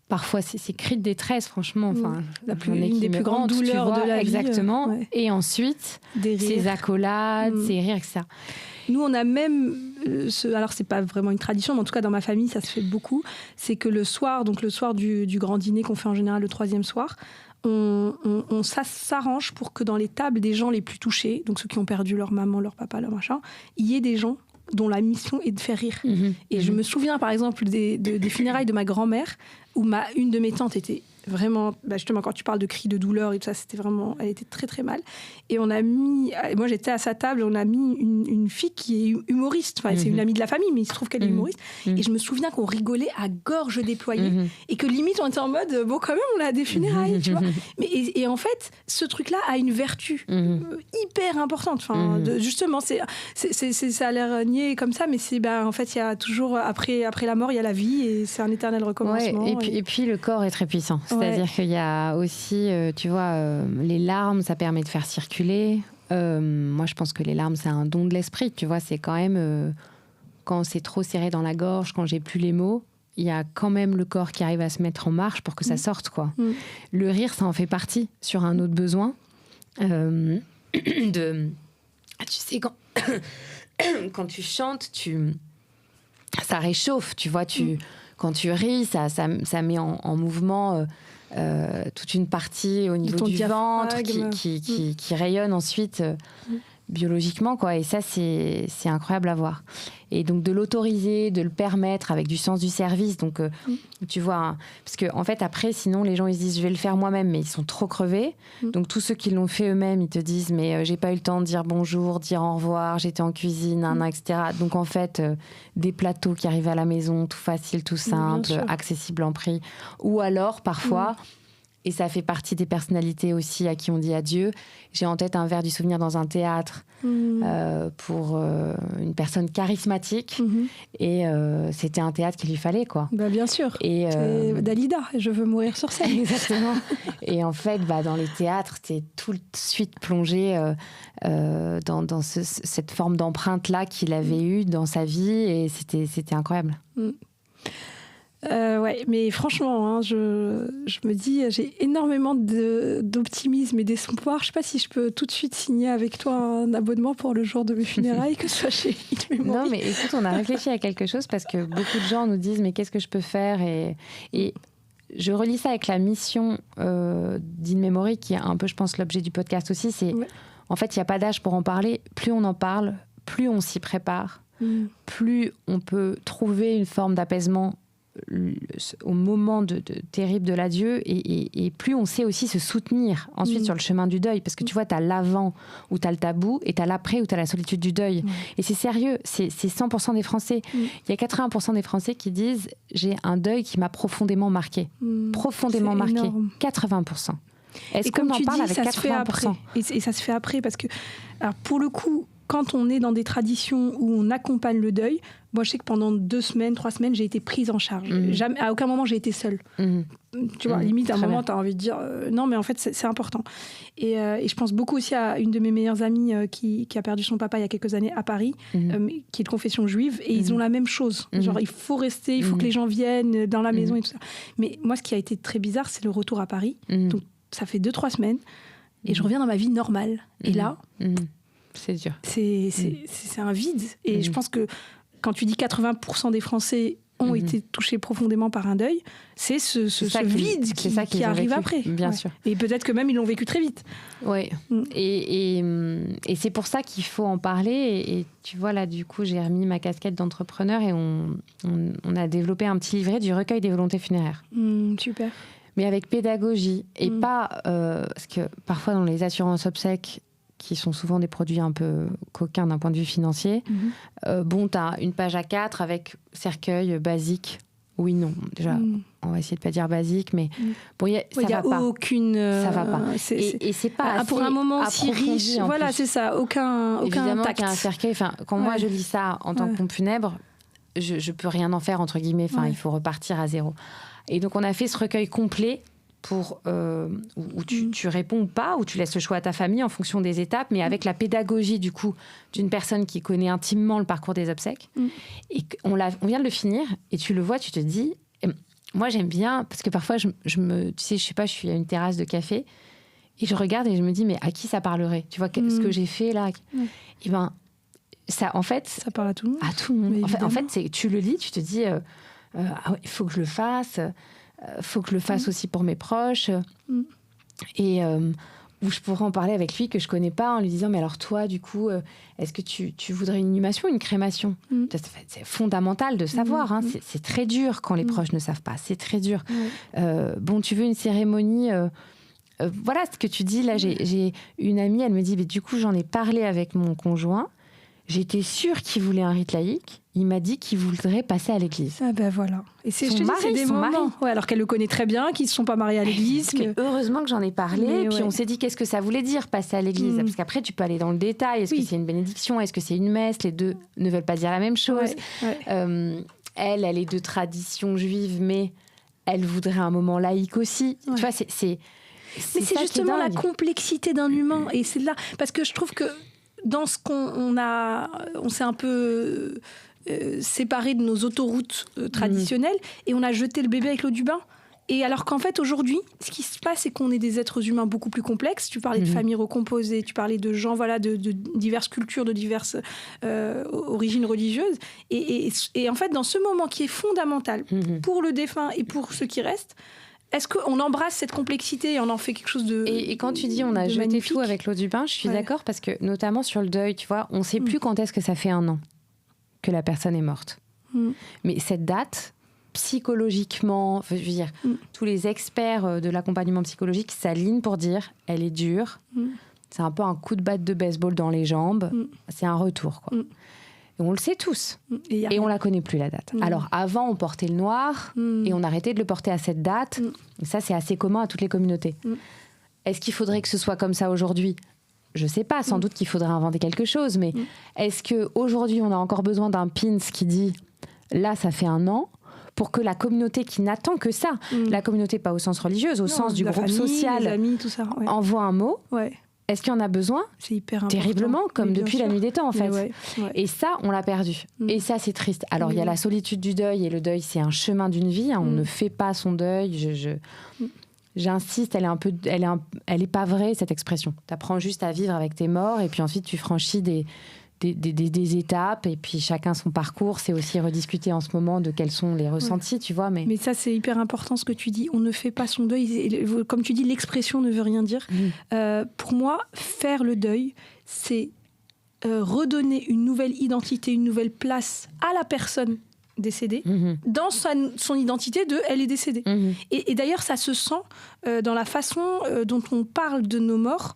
parfois, c'est cris de détresse, franchement. Une des plus grandes douleurs de la vie. Exactement. Ouais. Et ensuite, ces accolades, ces rires, etc. Nous, on a même... alors, c'est pas vraiment une tradition, mais en tout cas, dans ma famille, ça se fait beaucoup. C'est que le soir du grand dîner qu'on fait en général le 3e soir, on s'arrange pour que dans les tables des gens les plus touchés, donc ceux qui ont perdu leur maman, leur papa, leur machin, il y ait des gens dont la mission est de faire rire. Et je me souviens, par exemple, des funérailles de ma grand-mère, où une de mes tantes était vraiment, justement, quand tu parles de cris de douleur et tout ça, elle était très très mal. Et on a mis, moi j'étais à sa table, on a mis une fille qui est humoriste, c'est une amie de la famille, mais il se trouve qu'elle est humoriste. Et je me souviens qu'on rigolait à gorge déployée, et que limite on était en mode, quand même, on a des funérailles, tu vois. Et en fait, ce truc-là a une vertu hyper importante. Justement, ça a l'air niais comme ça, mais en fait, il y a toujours, après la mort, il y a la vie, et c'est un éternel recommencement. Ouais, et puis le corps est très puissant. C'est-à-dire qu'il y a aussi, tu vois, les larmes, ça permet de faire circuler. Moi, je pense que les larmes, c'est un don de l'esprit. Tu vois, c'est quand même quand c'est trop serré dans la gorge, quand j'ai plus les mots, il y a quand même le corps qui arrive à se mettre en marche pour que ça sorte, quoi. Le rire, ça en fait partie sur un autre besoin. Tu sais, quand tu chantes, ça réchauffe, tu vois. Quand tu ris, ça met en mouvement toute une partie au niveau du ventre qui rayonne ensuite biologiquement, quoi. Et ça, c'est incroyable à voir. Et donc, de l'autoriser, de le permettre avec du sens du service. Donc, tu vois, hein, parce qu'en fait, après, sinon, les gens, ils se disent, je vais le faire moi-même, mais ils sont trop crevés. Donc, tous ceux qui l'ont fait eux-mêmes, ils te disent, mais j'ai pas eu le temps de dire bonjour, dire au revoir, j'étais en cuisine, etc. Donc, en fait, des plateaux qui arrivent à la maison, tout facile, tout simple, accessible en prix. Ou alors, parfois... Et ça fait partie des personnalités aussi à qui on dit adieu. J'ai en tête un verre du souvenir dans un théâtre pour une personne charismatique. Et c'était un théâtre qu'il lui fallait, quoi. Bah, bien sûr. Et Dalida, je veux mourir sur scène. Exactement. Et en fait, dans les théâtres, t'es tout de suite plongé dans cette forme d'empreinte-là qu'il avait eue dans sa vie. Et c'était incroyable. Ouais, mais franchement, hein, je me dis, j'ai énormément d'optimisme et d'espoir. Je sais pas si je peux tout de suite signer avec toi un abonnement pour le jour de mes funérailles, que ce soit chez In Memory. Non, mais écoute, on a réfléchi à quelque chose parce que beaucoup de gens nous disent, mais qu'est-ce que je peux faire ? Et je relis ça avec la mission d'In Memory, qui est un peu, je pense, l'objet du podcast aussi. C'est, en fait, il n'y a pas d'âge pour en parler. Plus on en parle, plus on s'y prépare, plus on peut trouver une forme d'apaisement au moment terrible de l'adieu, et plus on sait aussi se soutenir ensuite sur le chemin du deuil, parce que tu vois, t'as l'avant où t'as le tabou et t'as l'après où t'as la solitude du deuil. Et c'est sérieux, c'est 100% des Français. Il y a 80% des Français qui disent j'ai un deuil qui m'a profondément marqué. Profondément marqué. Énorme. 80%. Est-ce qu'on en parle avec 80% ? Et ça se fait après, parce que alors pour le coup, quand on est dans des traditions où on accompagne le deuil, moi je sais que pendant 2 semaines, 3 semaines, j'ai été prise en charge. Jamais, à aucun moment j'ai été seule. Tu vois, limite à un moment, tu as envie de dire non, mais en fait c'est important. Et je pense beaucoup aussi à une de mes meilleures amies qui a perdu son papa il y a quelques années à Paris, qui est de confession juive, et ils ont la même chose. Genre il faut rester, il faut que les gens viennent dans la maison et tout ça. Mais moi, ce qui a été très bizarre, c'est le retour à Paris. Donc ça fait 2-3 semaines et je reviens dans ma vie normale. Et là... C'est dur. C'est un vide. Et je pense que quand tu dis 80% des Français ont été touchés profondément par un deuil, c'est ce vide qui arrive après. Bien sûr. Et peut-être que même ils l'ont vécu très vite. Oui. Et c'est pour ça qu'il faut en parler. Et tu vois, là, du coup, j'ai remis ma casquette d'entrepreneur et on a développé un petit livret du recueil des volontés funéraires. Super. Mais avec pédagogie. Et pas... parce que parfois, dans les assurances obsèques, qui sont souvent des produits un peu coquins d'un point de vue financier. Bon, tu as une page A4 avec cercueil basique. Oui, non. Déjà, on va essayer de ne pas dire basique, mais bon, ça va pas. Ça va pas. Et c'est pas assez pour un moment si riche. Voilà, c'est ça. Aucun Évidemment tact. qu'il y a un cercueil. Quand moi, je lis ça en tant que pompe funèbre, je peux rien en faire, entre guillemets. Il faut repartir à zéro. Et donc, on a fait ce recueil complet où tu réponds ou pas, où tu laisses le choix à ta famille en fonction des étapes, mais avec la pédagogie du coup d'une personne qui connaît intimement le parcours des obsèques. Et on vient de le finir, et tu le vois, tu te dis, moi j'aime bien, parce que parfois tu sais, je sais pas, je suis à une terrasse de café et je regarde et je me dis, mais à qui ça parlerait ? Tu vois, ce que j'ai fait là, et ben ça, en fait, ça parle à tout le monde. À tout le monde. En fait, tu le lis, tu te dis, il faut que je le fasse. Faut que je le fasse aussi pour mes proches. Et où je pourrais en parler avec lui que je connais pas, en lui disant, mais alors toi, du coup, est-ce que tu voudrais une inhumation, une crémation ? C'est fondamental de savoir. Hein. C'est très dur quand les proches ne savent pas. C'est très dur. Bon, tu veux une cérémonie... voilà ce que tu dis. Là, j'ai une amie, elle me dit, mais du coup, j'en ai parlé avec mon conjoint. J'étais sûre qu'il voulait un rite laïque. Il m'a dit qu'il voudrait passer à l'église. Ah ben voilà. Et c'est des moments. Ouais, alors qu'elle le connaît très bien, qu'ils ne se sont pas mariés à l'église. Mais heureusement que j'en ai parlé. Puis on s'est dit qu'est-ce que ça voulait dire passer à l'église. Parce qu'après tu peux aller dans le détail. Est-ce que c'est une bénédiction ? Est-ce que c'est une messe ? Les deux ne veulent pas dire la même chose. Elle est de tradition juive, mais elle voudrait un moment laïque aussi. Tu vois, mais c'est justement la complexité d'un humain. Et c'est là, parce que je trouve que dans ce on s'est un peu séparés de nos autoroutes traditionnelles et on a jeté le bébé avec l'eau du bain. Et alors qu'en fait, aujourd'hui, ce qui se passe, c'est qu'on est des êtres humains beaucoup plus complexes. Tu parlais de familles recomposées, tu parlais de gens de diverses cultures, de diverses origines religieuses. Et en fait, dans ce moment qui est fondamental pour le défunt et pour ceux qui restent, est-ce qu'on embrasse cette complexité et on en fait quelque chose de Et quand tu dis on a jeté magnifique. tout avec l'eau du bain, je suis d'accord parce que notamment sur le deuil, tu vois, on ne sait plus quand est-ce que ça fait 1 an que la personne est morte. Mais cette date... psychologiquement, je veux dire, tous les experts de l'accompagnement psychologique s'alignent pour dire elle est dure, c'est un peu un coup de batte de baseball dans les jambes, c'est un retour, quoi. Et on le sait tous, et on la connaît plus la date. Alors avant on portait le noir et on arrêtait de le porter à cette date, et ça c'est assez commun à toutes les communautés. Est-ce qu'il faudrait que ce soit comme ça aujourd'hui ? Je sais pas, sans doute qu'il faudrait inventer quelque chose, mais est-ce qu'aujourd'hui on a encore besoin d'un pins qui dit là ça fait 1 an, pour que la communauté qui n'attend que ça, la communauté pas au sens religieux, au sens du groupe social, les amis, tout ça, envoie un mot. Est-ce qu'il y en a besoin ? C'est hyper important. Terriblement, comme depuis la nuit des temps en fait. Et ça, on l'a perdu. Et ça, c'est triste. Alors, il y a la solitude du deuil, et le deuil, c'est un chemin d'une vie. On ne fait pas son deuil. J'insiste, elle est pas vraie, cette expression. Tu apprends juste à vivre avec tes morts, et puis ensuite, tu franchis des étapes, et puis chacun son parcours. C'est aussi rediscuter en ce moment de quels sont les ressentis, tu vois. Mais ça, c'est hyper important ce que tu dis. On ne fait pas son deuil. Comme tu dis, l'expression ne veut rien dire. Pour moi, faire le deuil, c'est redonner une nouvelle identité, une nouvelle place à la personne décédée, dans son identité de « elle est décédée ». Et d'ailleurs, ça se sent dans la façon dont on parle de nos morts,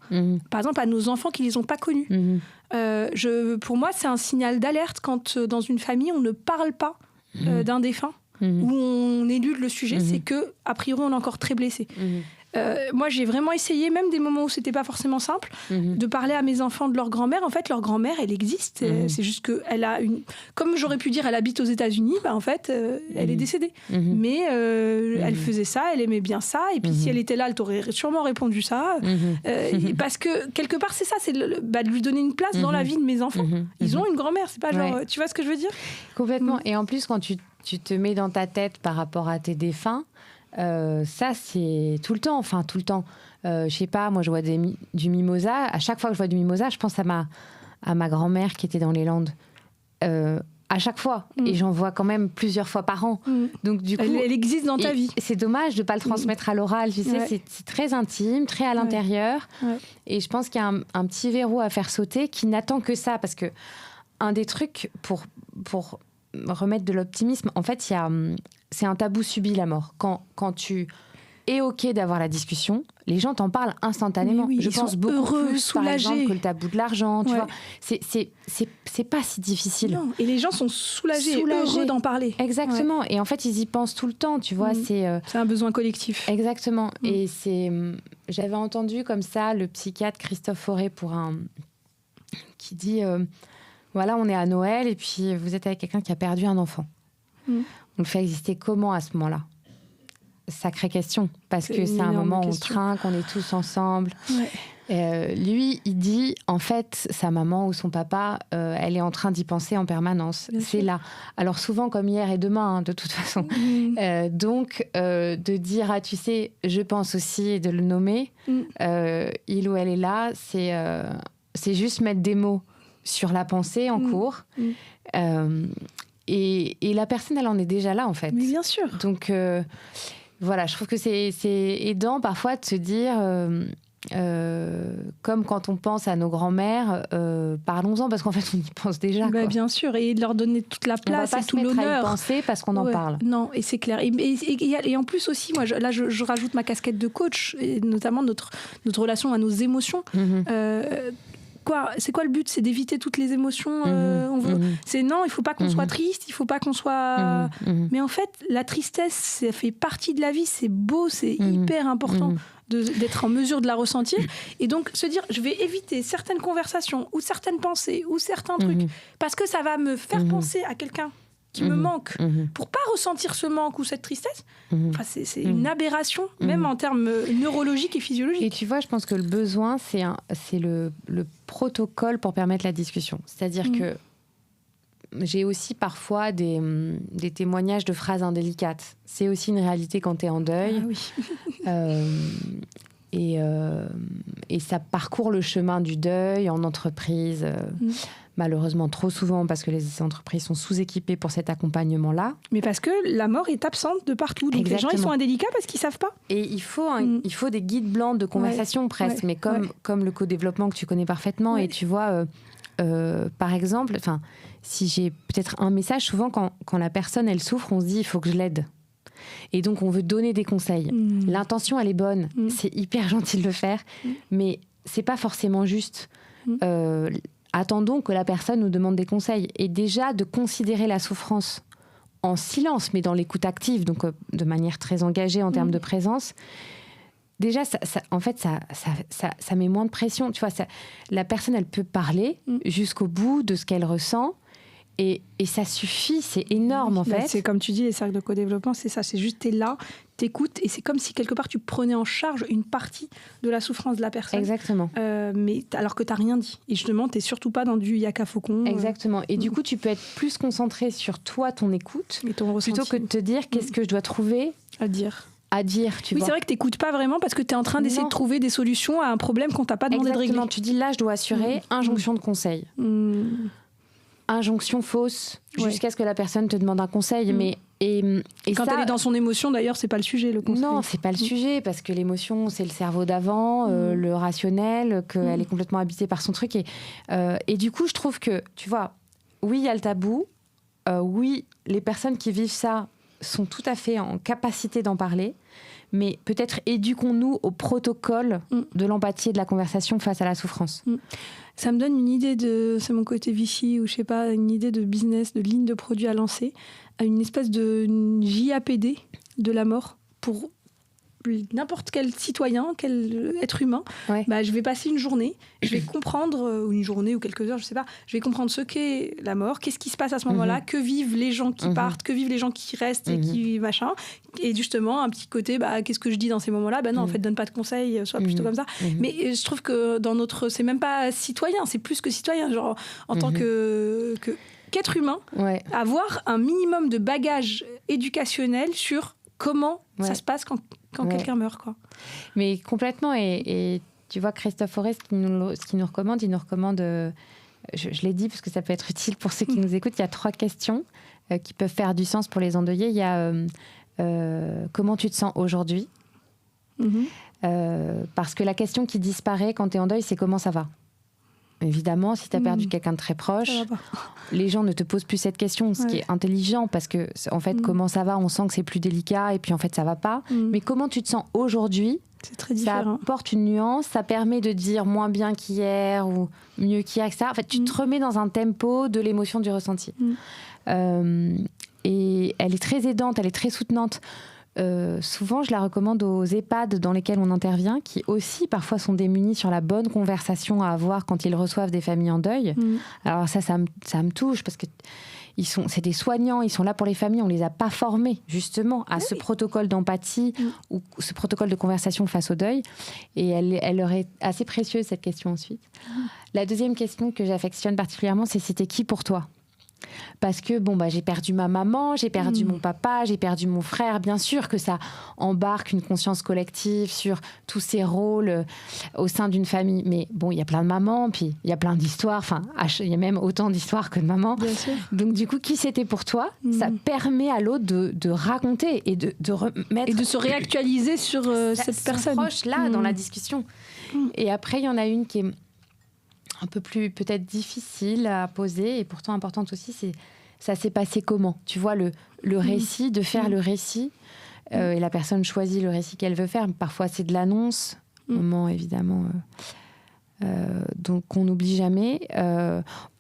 par exemple à nos enfants qui ne les ont pas connus. Pour moi, c'est un signal d'alerte quand dans une famille, on ne parle pas d'un défunt, où on élude le sujet, c'est qu'a priori, on est encore très blessé. Moi, j'ai vraiment essayé, même des moments où c'était pas forcément simple, de parler à mes enfants de leur grand-mère. En fait, leur grand-mère, elle existe. C'est juste qu'elle a comme j'aurais pu dire, elle habite aux États-Unis. En fait, elle est décédée. Mais elle faisait ça, elle aimait bien ça. Et puis, si elle était là, elle t'aurait sûrement répondu ça. Parce que quelque part, c'est ça, c'est de lui donner une place dans la vie de mes enfants. Ils ont une grand-mère. C'est pas genre, tu vois ce que je veux dire ? Complètement. Et en plus, quand tu te mets dans ta tête par rapport à tes défunts. Ça, c'est tout le temps. Je sais pas, moi, je vois du mimosa. À chaque fois que je vois du mimosa, je pense à ma grand-mère qui était dans les Landes. À chaque fois. Et j'en vois quand même plusieurs fois par an. Donc, du coup, elle existe dans ta vie. C'est dommage de ne pas le transmettre à l'oral. Tu sais, c'est très intime, très à l'intérieur. Et je pense qu'il y a un petit verrou à faire sauter qui n'attend que ça. Parce que un des trucs pour remettre de l'optimisme, en fait, c'est un tabou subi, la mort. Quand tu es OK d'avoir la discussion, les gens t'en parlent instantanément. Je pense beaucoup heureux, plus, soulagés. par exemple, que le tabou de l'argent. Tu vois, c'est pas si difficile. Non. Et les gens sont soulagés. Heureux d'en parler. Exactement. Et en fait, ils y pensent tout le temps. Tu vois, c'est un besoin collectif. Exactement. Et j'avais entendu comme ça le psychiatre Christophe Fauré qui dit voilà, on est à Noël et puis vous êtes avec quelqu'un qui a perdu un enfant. On le fait exister comment à ce moment-là ? Sacrée question, parce que c'est un moment où on trinque, on est tous ensemble. Lui, il dit, en fait, sa maman ou son papa, elle est en train d'y penser en permanence. C'est là. Alors souvent comme hier et demain, de toute façon. Donc, de dire, tu sais, je pense aussi, et de le nommer, il ou elle est là, c'est juste mettre des mots sur la pensée en cours. Et la personne, elle en est déjà là, en fait. Mais bien sûr. Donc, voilà, je trouve que c'est aidant parfois de se dire, comme quand on pense à nos grands-mères, parlons-en, parce qu'en fait, on y pense déjà. Bien sûr, et de leur donner toute la place et tout l'honneur. On va pas se mettre à y penser parce qu'on en parle. Non, et c'est clair. Et en plus aussi, moi, je rajoute ma casquette de coach, et notamment notre relation à nos émotions. C'est quoi le but ? C'est d'éviter toutes les émotions. C'est non, il faut pas qu'on soit triste, il faut pas qu'on soit. Mais en fait, la tristesse, ça fait partie de la vie. C'est beau, c'est hyper important d'être en mesure de la ressentir. Et donc se dire, je vais éviter certaines conversations ou certaines pensées ou certains trucs parce que ça va me faire penser à quelqu'un qui me manque, pour pas ressentir ce manque ou cette tristesse. Enfin, c'est une aberration, même en termes neurologiques et physiologiques. Et tu vois, je pense que le besoin, c'est le protocole pour permettre la discussion. C'est-à-dire que j'ai aussi parfois des témoignages de phrases indélicates. C'est aussi une réalité quand tu es en deuil. Ah oui. Et ça parcourt le chemin du deuil en entreprise, malheureusement trop souvent parce que les entreprises sont sous-équipées pour cet accompagnement-là. Mais parce que la mort est absente de partout. Donc les gens, ils sont indélicats parce qu'ils ne savent pas. Et il faut des guides blancs de conversation presque, mais comme le co-développement que tu connais parfaitement. Et tu vois, par exemple, si j'ai peut-être un message, souvent quand la personne, elle souffre, on se dit, il faut que je l'aide. Et donc, on veut donner des conseils. L'intention, elle est bonne. C'est hyper gentil de le faire. Mais c'est pas forcément juste. Attendons que la personne nous demande des conseils. Et déjà, de considérer la souffrance en silence, mais dans l'écoute active, donc de manière très engagée en termes de présence. Déjà, en fait, ça met moins de pression. Tu vois, la personne, elle peut parler jusqu'au bout de ce qu'elle ressent. Et ça suffit, c'est énorme en fait. C'est comme tu dis, les cercles de co-développement, c'est ça. C'est juste, t'es là, t'écoutes, et c'est comme si quelque part tu prenais en charge une partie de la souffrance de la personne. Exactement. Mais alors que t'as rien dit. Et justement, t'es surtout pas dans du yaka faucon. Exactement. Et du coup, tu peux être plus concentré sur toi, ton écoute, et ton ressenti. Plutôt que de te dire qu'est-ce que je dois trouver à dire, tu vois. Oui, c'est vrai que t'écoutes pas vraiment parce que t'es en train d'essayer de trouver des solutions à un problème qu'on t'a pas demandé de régler. Exactement. Tu dis là, je dois assurer injonction de conseil. Injonction fausse jusqu'à ce que la personne te demande un conseil. Mais et quand elle est dans son émotion, d'ailleurs, c'est pas le sujet, le conseil. Non, c'est pas le sujet, parce que l'émotion, c'est le cerveau d'avant, le rationnel, qu'elle est complètement habitée par son truc. Et du coup, je trouve que, tu vois, oui, il y a le tabou. Oui, les personnes qui vivent ça sont tout à fait en capacité d'en parler. Mais peut-être éduquons-nous au protocole de l'empathie et de la conversation face à la souffrance. Ça me donne une idée c'est mon côté Vichy, ou je sais pas, une idée de business, de ligne de produit à lancer, à une espèce de JAPD de la mort pour n'importe quel citoyen, quel être humain. Je vais passer une journée, je vais comprendre, ou une journée ou quelques heures, je sais pas, je vais comprendre ce qu'est la mort, qu'est-ce qui se passe à ce moment-là, que vivent les gens qui partent, que vivent les gens qui restent et qui machin. Et justement, un petit côté, qu'est-ce que je dis dans ces moments-là ? Non, en fait, donne pas de conseils, sois plutôt comme ça. Mais je trouve que dans c'est même pas citoyen, c'est plus que citoyen, genre en tant qu'être humain, avoir un minimum de bagage éducationnel sur comment ça se passe quand quelqu'un meurt, quoi. Mais complètement. Et tu vois, Christophe Forest, ce qu'il nous recommande, il nous recommande, je l'ai dit parce que ça peut être utile pour ceux qui nous écoutent, il y a 3 questions qui peuvent faire du sens pour les endeuillés. Il y a comment tu te sens aujourd'hui ? Parce que la question qui disparaît quand tu es en deuil, c'est comment ça va ? Évidemment, si tu as perdu quelqu'un de très proche, les gens ne te posent plus cette question, ce qui est intelligent, parce que, en fait, comment ça va, on sent que c'est plus délicat, et puis en fait, ça va pas. Mais comment tu te sens aujourd'hui ? C'est très différent. Ça apporte une nuance, ça permet de dire moins bien qu'hier, ou mieux qu'hier, etc. En fait, tu te remets dans un tempo de l'émotion, du ressenti. Et elle est très aidante, elle est très soutenante. Souvent, je la recommande aux EHPAD dans lesquels on intervient, qui aussi parfois sont démunis sur la bonne conversation à avoir quand ils reçoivent des familles en deuil. Alors ça me touche parce que c'est des soignants, ils sont là pour les familles, on les a pas formés justement à ce protocole d'empathie ou ce protocole de conversation face au deuil. Et elle leur est assez précieuse, cette question ensuite. La deuxième question que j'affectionne particulièrement, c'est c'était qui pour toi ? Parce que j'ai perdu ma maman, j'ai perdu mon papa, j'ai perdu mon frère. Bien sûr que ça embarque une conscience collective sur tous ces rôles au sein d'une famille. Mais il y a plein de mamans, puis il y a plein d'histoires. Enfin, il y a même autant d'histoires que de mamans. Bien sûr. Donc du coup, qui c'était pour toi ? Ça permet à l'autre de raconter et de remettre... Et de se réactualiser sur cette personne. Proche là, dans la discussion. Et après, il y en a une qui est un peu plus peut-être difficile à poser et pourtant importante aussi, c'est ça s'est passé comment ? Tu vois, le récit, de faire le récit, et la personne choisit le récit qu'elle veut faire. Parfois, c'est de l'annonce, moment évidemment, donc on n'oublie jamais,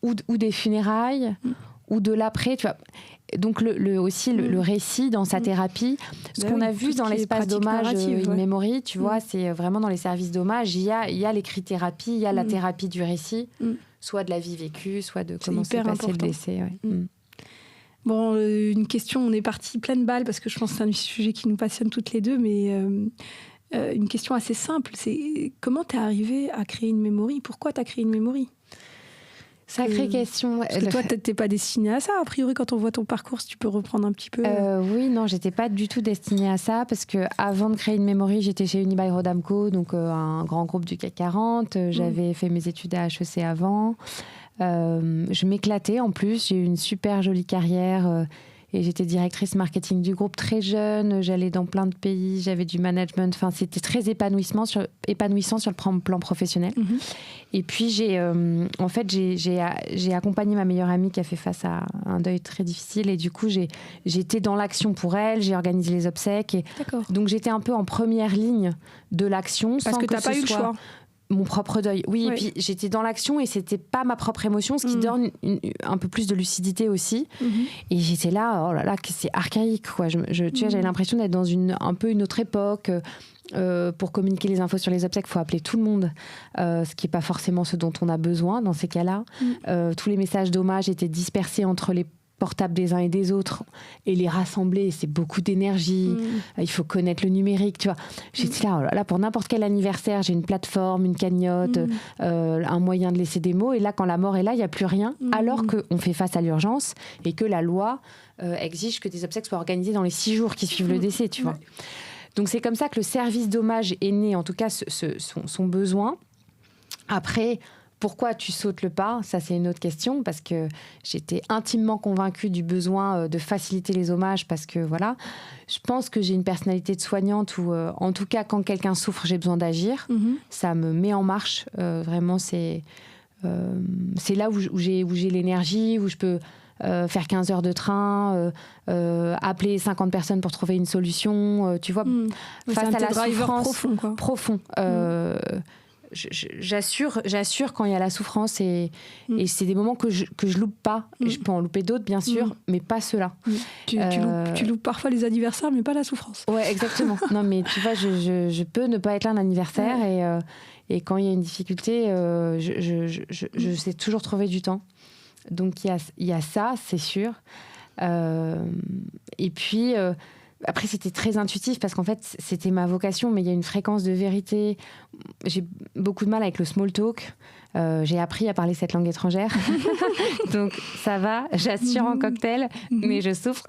ou des funérailles, ou de l'après, tu vois. Donc aussi le récit dans sa thérapie, ce qu'on a vu dans l'espace d'hommage in memory, tu vois, c'est vraiment dans les services d'hommage, il y a l'écrit-thérapie, il y a la thérapie du récit, soit de la vie vécue, soit de comment s'est passé le décès. Bon, une question, on est parti pleine balle parce que je pense que c'est un sujet qui nous passionne toutes les deux, mais une question assez simple, c'est comment t'es arrivée à créer une memory ? Pourquoi t'as créé une memory ? Sacrée question. Parce que toi, t'es pas destinée à ça. A priori, quand on voit ton parcours, si tu peux reprendre un petit peu. Oui, non, j'étais pas du tout destinée à ça parce que avant de créer In-Memory, j'étais chez Unibail-Rodamco, donc un grand groupe du CAC 40. J'avais fait mes études à HEC avant. Je m'éclatais en plus. J'ai eu une super jolie carrière. Et j'étais directrice marketing du groupe très jeune, j'allais dans plein de pays, j'avais du management, enfin c'était très épanouissant sur le plan professionnel. Et puis j'ai accompagné ma meilleure amie qui a fait face à un deuil très difficile et du coup j'étais dans l'action pour elle, j'ai organisé les obsèques et donc j'étais un peu en première ligne de l'action. Parce que t'as pas eu le choix. Mon propre deuil, oui. Et puis j'étais dans l'action et c'était pas ma propre émotion, ce qui donne un peu plus de lucidité aussi. Et j'étais là, oh là là, c'est archaïque, quoi. Tu vois, j'avais l'impression d'être dans un peu une autre époque. Pour communiquer les infos sur les obsèques, il faut appeler tout le monde, ce qui n'est pas forcément ce dont on a besoin dans ces cas-là. Tous les messages d'hommage étaient dispersés entre les portables des uns et des autres et les rassembler, c'est beaucoup d'énergie. Il faut connaître le numérique, tu vois. J'étais là, oh là là, pour n'importe quel anniversaire, j'ai une plateforme, une cagnotte, un moyen de laisser des mots. Et là, quand la mort est là, il n'y a plus rien, alors qu'on fait face à l'urgence et que la loi exige que des obsèques soient organisées dans les 6 jours qui suivent le décès, tu vois. Donc c'est comme ça que le service d'hommage est né, en tout cas son besoin. Après, pourquoi tu sautes le pas ? Ça, c'est une autre question, parce que j'étais intimement convaincue du besoin de faciliter les hommages, parce que voilà, je pense que j'ai une personnalité de soignante où, en tout cas, quand quelqu'un souffre, j'ai besoin d'agir. Ça me met en marche. Vraiment, c'est là où j'ai l'énergie, où je peux faire 15 heures de train, appeler 50 personnes pour trouver une solution, tu vois, face à la souffrance profond. J'assure quand il y a la souffrance et c'est des moments que je loupe pas. Je peux en louper d'autres, bien sûr, mais pas ceux-là. Tu loupes parfois les anniversaires, mais pas la souffrance. Ouais, exactement. Non, mais tu vois, je peux ne pas être là un anniversaire et quand il y a une difficulté, je sais toujours trouver du temps. Donc il y a ça, c'est sûr. Et puis après, c'était très intuitif parce qu'en fait, c'était ma vocation, mais il y a une fréquence de vérité. J'ai beaucoup de mal avec le small talk. J'ai appris à parler cette langue étrangère. Donc, ça va, j'assure en cocktail, mais je souffre.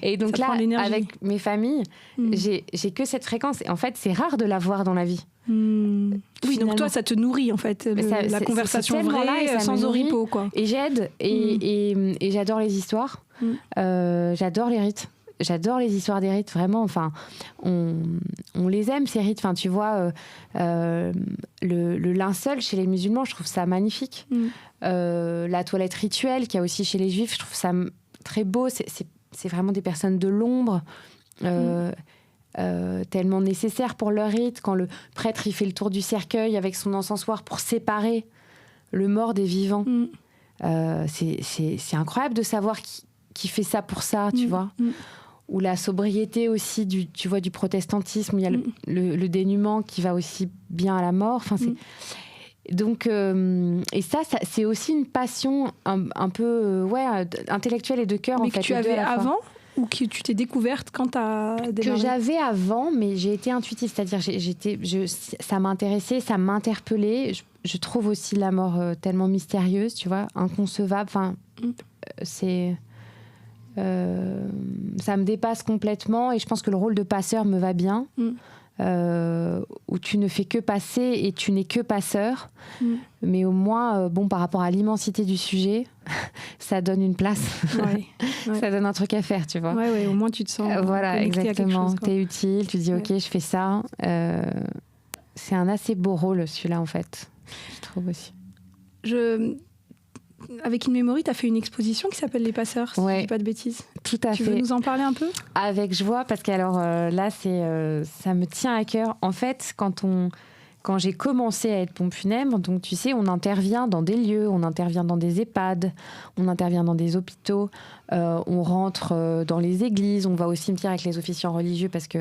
Et donc là, avec mes familles, j'ai que cette fréquence. Et en fait, c'est rare de la voir dans la vie. Oui, donc toi, ça te nourrit, en fait, la conversation vraie, sans oripeau, quoi. Et j'aide, et j'adore les histoires. J'adore les rites. J'adore les histoires des rites, vraiment. Enfin, on les aime, ces rites. Enfin, tu vois, le linceul chez les musulmans, je trouve ça magnifique. La toilette rituelle qu'il y a aussi chez les juifs, je trouve ça très beau. C'est vraiment des personnes de l'ombre, tellement nécessaires pour leur rite. Quand le prêtre, il fait le tour du cercueil avec son encensoir pour séparer le mort des vivants. C'est incroyable de savoir qui fait ça pour ça, tu vois. Ou la sobriété aussi tu vois, du protestantisme, il y a le dénuement qui va aussi bien à la mort. Enfin, donc, et ça, c'est aussi une passion un peu intellectuelle et de cœur. Mais en fait, que tu avais avant ou que tu t'es découverte quand tu as démarré ? Que j'avais avant, mais j'ai été intuitive, c'est-à-dire ça m'intéressait, ça m'interpellait. Je trouve aussi la mort tellement mystérieuse, tu vois, inconcevable. Enfin, ça me dépasse complètement et je pense que le rôle de passeur me va bien, où tu ne fais que passer et tu n'es que passeur, mais au moins, par rapport à l'immensité du sujet, ça donne une place, ça donne un truc à faire, tu vois. Ouais, au moins tu te sens voilà, exactement, t'es utile, tu dis ok, je fais ça. C'est un assez beau rôle celui-là en fait, je trouve aussi. Avec In-Memory, tu as fait une exposition qui s'appelle Les Passeurs, si je dis pas de bêtises. Tout à fait. Tu veux nous en parler un peu ? Avec joie, parce que là, ça me tient à cœur. En fait, quand j'ai commencé à être pompe funèbre, donc tu sais, on intervient dans des lieux, on intervient dans des EHPAD, on intervient dans des hôpitaux, on rentre dans les églises, on va au cimetière avec les officiants religieux parce que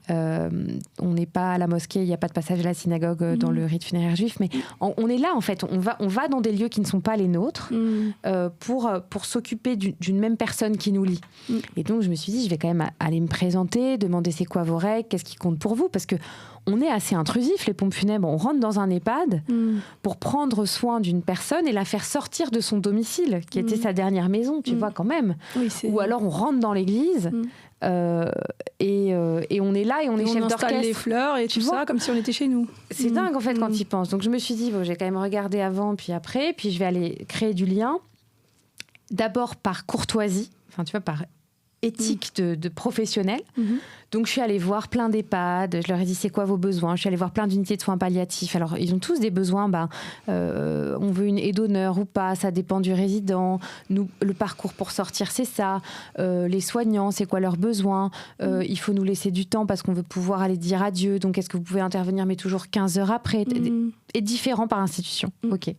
on n'est pas à la mosquée, il n'y a pas de passage à la synagogue dans le rite funéraire juif, mais on est là en fait, on va dans des lieux qui ne sont pas les nôtres pour s'occuper d'une même personne qui nous lie. Et donc je me suis dit, je vais quand même aller me présenter, demander c'est quoi vos règles, qu'est-ce qui compte pour vous, parce que on est assez intrusif, les pompes funèbres. On rentre dans un EHPAD pour prendre soin d'une personne et la faire sortir de son domicile, qui était sa dernière maison, tu vois, quand même. Oui, ou alors on rentre dans l'église et on est là et on est chef d'orchestre. On installe les fleurs et tout ça, comme si on était chez nous. C'est dingue, en fait, quand tu y penses. Donc je me suis dit, bon, j'ai quand même regardé avant, puis après, puis je vais aller créer du lien. D'abord par courtoisie, enfin, tu vois, par éthique de professionnel. Donc, je suis allée voir plein d'EHPAD. Je leur ai dit, c'est quoi vos besoins? Je suis allée voir plein d'unités de soins palliatifs. Alors, ils ont tous des besoins. On veut une aide d'honneur ou pas. Ça dépend du résident. Nous, le parcours pour sortir, c'est ça. Les soignants, c'est quoi leurs besoins? Il faut nous laisser du temps parce qu'on veut pouvoir aller dire adieu. Donc, est-ce que vous pouvez intervenir, mais toujours 15 heures après? Et différent par institution. OK.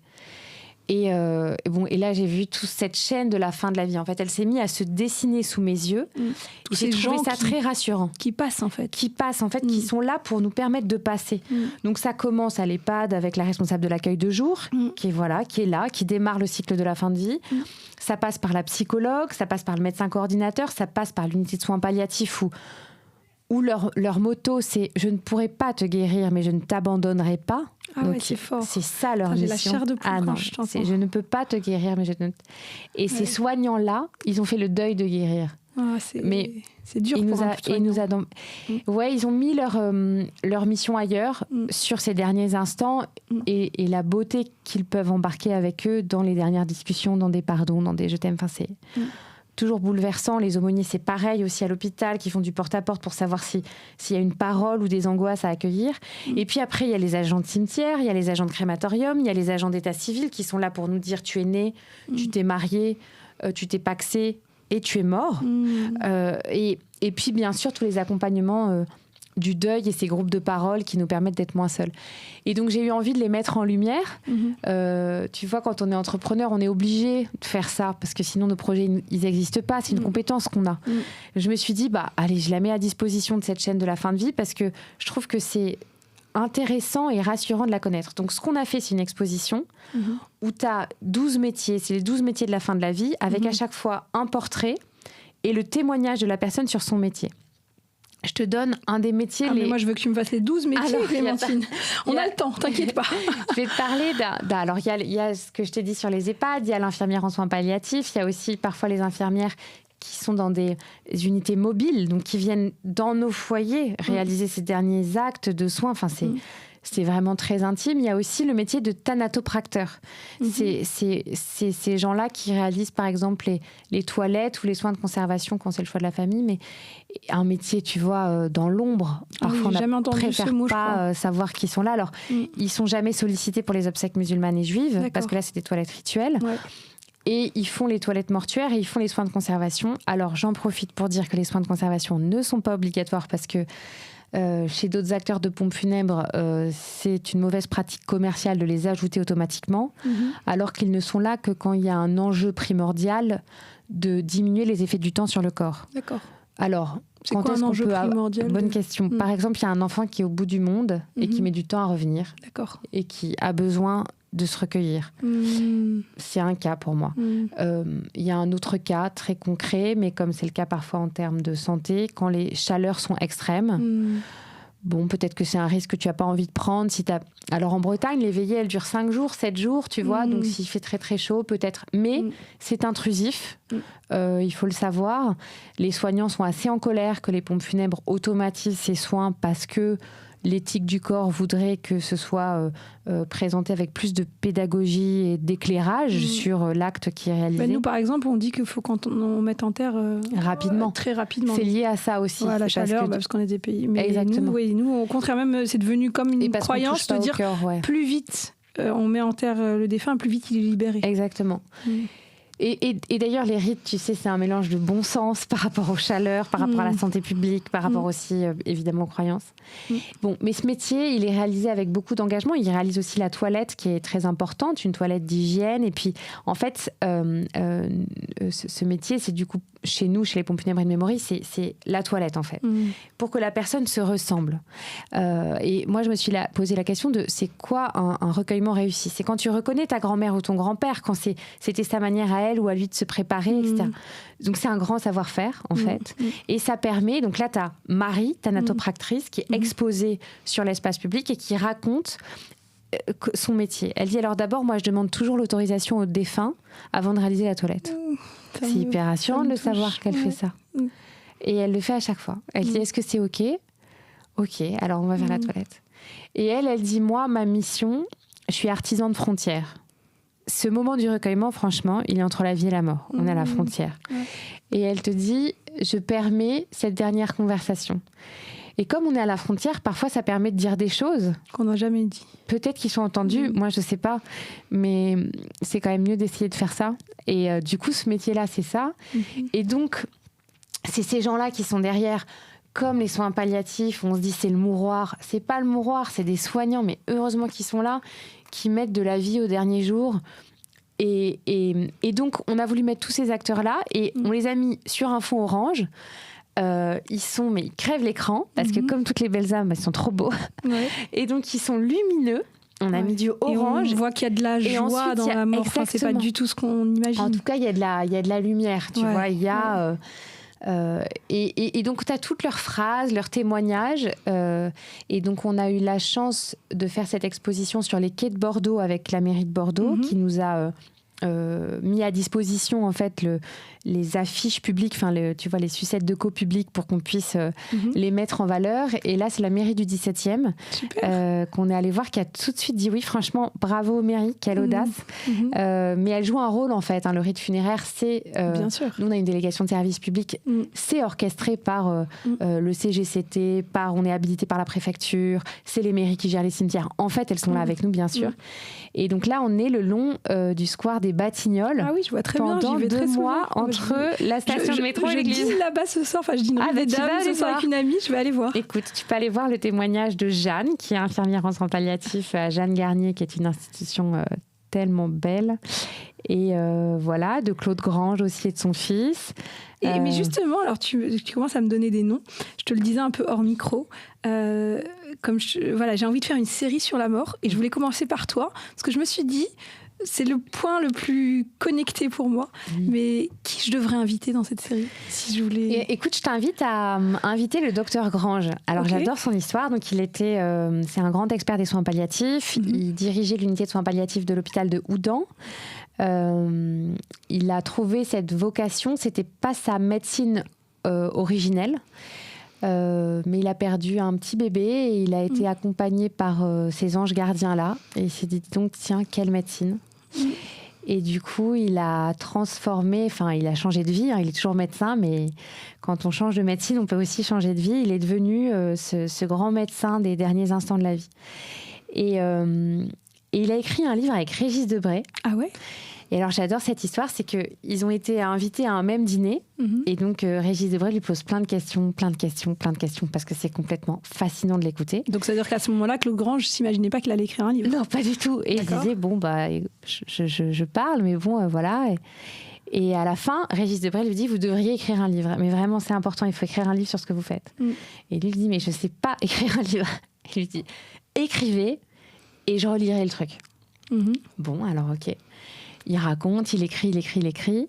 Et là, j'ai vu toute cette chaîne de la fin de la vie. En fait, elle s'est mise à se dessiner sous mes yeux. Tous j'ai trouvé ça très rassurant. Qui passent, en fait. Qui sont là pour nous permettre de passer. Donc, ça commence à l'EHPAD avec la responsable de l'accueil de jour, qui est là, qui démarre le cycle de la fin de vie. Ça passe par la psychologue, ça passe par le médecin coordinateur, ça passe par l'unité de soins palliatifs où leur motto, c'est « Je ne pourrai pas te guérir, mais je ne t'abandonnerai pas ». Ah ouais, c'est fort. C'est ça leur mission. J'ai la chair de poule quand je t'entends. Je ne peux pas te guérir, mais je ne... Et ces soignants-là, ils ont fait le deuil de guérir. C'est dur pour un soignant. Ils ont mis leur mission ailleurs sur ces derniers instants et la beauté qu'ils peuvent embarquer avec eux dans les dernières discussions, dans des pardons, dans des je t'aime. Enfin, c'est... toujours bouleversant. Les aumôniers, c'est pareil aussi à l'hôpital, qui font du porte-à-porte pour savoir s'il y a une parole ou des angoisses à accueillir. Et puis après, il y a les agents de cimetière, il y a les agents de crématorium, il y a les agents d'état civil qui sont là pour nous dire tu es né, tu t'es marié, tu t'es pacsé et tu es mort. Et puis, bien sûr, tous les accompagnements du deuil et ces groupes de parole qui nous permettent d'être moins seuls. Et donc, j'ai eu envie de les mettre en lumière. Tu vois, quand on est entrepreneur, on est obligé de faire ça parce que sinon, nos projets, ils n'existent pas. C'est une compétence qu'on a. Je me suis dit, allez, je la mets à disposition de cette chaîne de la fin de vie parce que je trouve que c'est intéressant et rassurant de la connaître. Donc, ce qu'on a fait, c'est une exposition où tu as 12 métiers. C'est les 12 métiers de la fin de la vie avec à chaque fois un portrait et le témoignage de la personne sur son métier. Je te donne un des métiers... mais moi, je veux que tu me fasses les 12 métiers, alors, Clémentine. On a le temps, t'inquiète pas. Je vais te parler alors, il y a ce que je t'ai dit sur les EHPAD, il y a l'infirmière en soins palliatifs, il y a aussi parfois les infirmières qui sont dans des unités mobiles, donc qui viennent dans nos foyers réaliser ces derniers actes de soins. Enfin, c'est vraiment très intime. Il y a aussi le métier de thanatopracteur. C'est ces gens-là qui réalisent, par exemple, les toilettes ou les soins de conservation quand c'est le choix de la famille. Mais un métier, tu vois, dans l'ombre. Parfois, on ne préfère pas savoir qui sont là. Alors, ils ne sont jamais sollicités pour les obsèques musulmanes et juives, parce que là, c'est des toilettes rituelles. Ouais. Et ils font les toilettes mortuaires et ils font les soins de conservation. Alors, j'en profite pour dire que les soins de conservation ne sont pas obligatoires parce que chez d'autres acteurs de pompes funèbres, c'est une mauvaise pratique commerciale de les ajouter automatiquement, alors qu'ils ne sont là que quand il y a un enjeu primordial de diminuer les effets du temps sur le corps. D'accord. Alors, c'est quoi un enjeu primordial? Bonne question. Par exemple, il y a un enfant qui est au bout du monde et qui met du temps à revenir. D'accord. Et qui a besoin de se recueillir. C'est un cas pour moi. Il y a un autre cas très concret, mais comme c'est le cas parfois en termes de santé, quand les chaleurs sont extrêmes, bon, peut-être que c'est un risque que tu n'as pas envie de prendre. Alors en Bretagne, les veillées, elles durent 5 jours, 7 jours, tu vois, donc s'il fait très très chaud, peut-être. Mais c'est intrusif, il faut le savoir. Les soignants sont assez en colère que les pompes funèbres automatisent ces soins parce que l'éthique du corps voudrait que ce soit présenté avec plus de pédagogie et d'éclairage sur l'acte qui est réalisé. Nous, par exemple, on dit qu'il faut qu'on mette en terre rapidement. Très rapidement. C'est lié à ça aussi. La chaleur, parce qu'on est des pays. Mais exactement. Nous, au contraire, même, c'est devenu comme une croyance de dire plus vite on met en terre le défunt, plus vite il est libéré. Exactement. Et d'ailleurs, les rites, tu sais, c'est un mélange de bon sens par rapport aux chaleurs, par rapport à la santé publique, par rapport aussi, évidemment, aux croyances. Bon, mais ce métier, il est réalisé avec beaucoup d'engagement. Il réalise aussi la toilette, qui est très importante, une toilette d'hygiène. Et puis, en fait, ce métier, c'est du coup, chez nous, chez les pompes funèbres InMemory, c'est la toilette, en fait, pour que la personne se ressemble. Et moi, je me suis posé la question de, c'est quoi un recueillement réussi ? C'est quand tu reconnais ta grand-mère ou ton grand-père, quand c'était sa manière à elle ou à lui de se préparer, etc. Donc c'est un grand savoir-faire, en fait. Et ça permet, donc là, tu as Marie, ta natopractrice, qui est exposée sur l'espace public et qui raconte son métier. Elle dit, alors d'abord, moi, je demande toujours l'autorisation aux défunts avant de réaliser la toilette. C'est hyper rassurant de savoir qu'elle fait ça. Et elle le fait à chaque fois. Elle dit, est-ce que c'est OK ? OK, alors on va vers la toilette. Et elle dit, moi, ma mission, je suis artisan de frontières. Ce moment du recueillement, franchement, il est entre la vie et la mort. On est à la frontière. Et elle te dit, je permets cette dernière conversation. Et comme on est à la frontière, parfois ça permet de dire des choses qu'on n'a jamais dit. Peut-être qu'ils sont entendus, moi je sais pas, mais c'est quand même mieux d'essayer de faire ça. Et du coup, ce métier-là, c'est ça. Et donc, c'est ces gens-là qui sont derrière. Comme les soins palliatifs, on se dit c'est le mouroir. C'est pas le mouroir, c'est des soignants, mais heureusement qu'ils sont là, qui mettent de la vie au dernier jour. Et donc, on a voulu mettre tous ces acteurs-là et on les a mis sur un fond orange. Ils crèvent l'écran parce que comme toutes les belles âmes, ils sont trop beaux. Et donc, ils sont lumineux. On a mis du orange. Et on voit qu'il y a de la joie dans la mort. Enfin, c'est pas du tout ce qu'on imagine. En tout cas, il y a de la lumière, tu vois. Il y a... et donc, tu as toutes leurs phrases, leurs témoignages. Et donc, on a eu la chance de faire cette exposition sur les quais de Bordeaux avec la mairie de Bordeaux qui nous a mis à disposition en fait les affiches publiques, tu vois, les sucettes de co-public pour qu'on puisse les mettre en valeur. Et là, c'est la mairie du 17e qu'on est allé voir, qui a tout de suite dit oui, franchement, bravo mairie, quelle audace. Mais elle joue un rôle en fait. Le rite funéraire, c'est... Bien sûr. Nous, on a une délégation de service public. C'est orchestré par le CGCT, on est habilité par la préfecture, c'est les mairies qui gèrent les cimetières. En fait, elles sont là avec nous, bien sûr. Et donc là, on est le long du square des Batignolles. Ah oui, je vois très bien. Pendant 2 mois entre la station de métro et l'église. Je dîne là-bas ce soir. Enfin, je dîne ce soir avec une amie. Je vais aller voir. Écoute, tu peux aller voir le témoignage de Jeanne, qui est infirmière en soins palliatifs à Jeanne Garnier, qui est une institution tellement belle. Et voilà, de Claude Grange aussi et de son fils. Mais justement, alors tu commences à me donner des noms. Je te le disais un peu hors micro. J'ai envie de faire une série sur la mort et je voulais commencer par toi parce que je me suis dit c'est le point le plus connecté pour moi. Mais qui je devrais inviter dans cette série si je voulais... Écoute, je t'invite à inviter le docteur Grange. Alors j'adore son histoire. Donc c'est un grand expert des soins palliatifs. Il dirigeait l'unité de soins palliatifs de l'hôpital de Houdan. Il a trouvé cette vocation. C'était pas sa médecine originelle. Mais il a perdu un petit bébé et il a été accompagné par ces anges gardiens-là. Et il s'est dit donc, tiens, quelle médecine. Et du coup, il a transformé, il a changé de vie. Il est toujours médecin, mais quand on change de médecine, on peut aussi changer de vie. Il est devenu ce grand médecin des derniers instants de la vie. Et il a écrit un livre avec Régis Debray. Ah ouais ? Et alors, j'adore cette histoire, c'est qu'ils ont été invités à un même dîner. Et donc, Régis Debray lui pose plein de questions, parce que c'est complètement fascinant de l'écouter. Donc, ça veut dire qu'à ce moment-là, Claude Grange ne s'imaginait pas qu'il allait écrire un livre ? Non, pas du tout. Et il disait, je parle, mais voilà. Et à la fin, Régis Debray lui dit, vous devriez écrire un livre. Mais vraiment, c'est important, il faut écrire un livre sur ce que vous faites. Et lui, il dit, mais je ne sais pas écrire un livre. Il lui dit, écrivez et je relirai le truc. Bon, alors, ok. Il raconte, il écrit.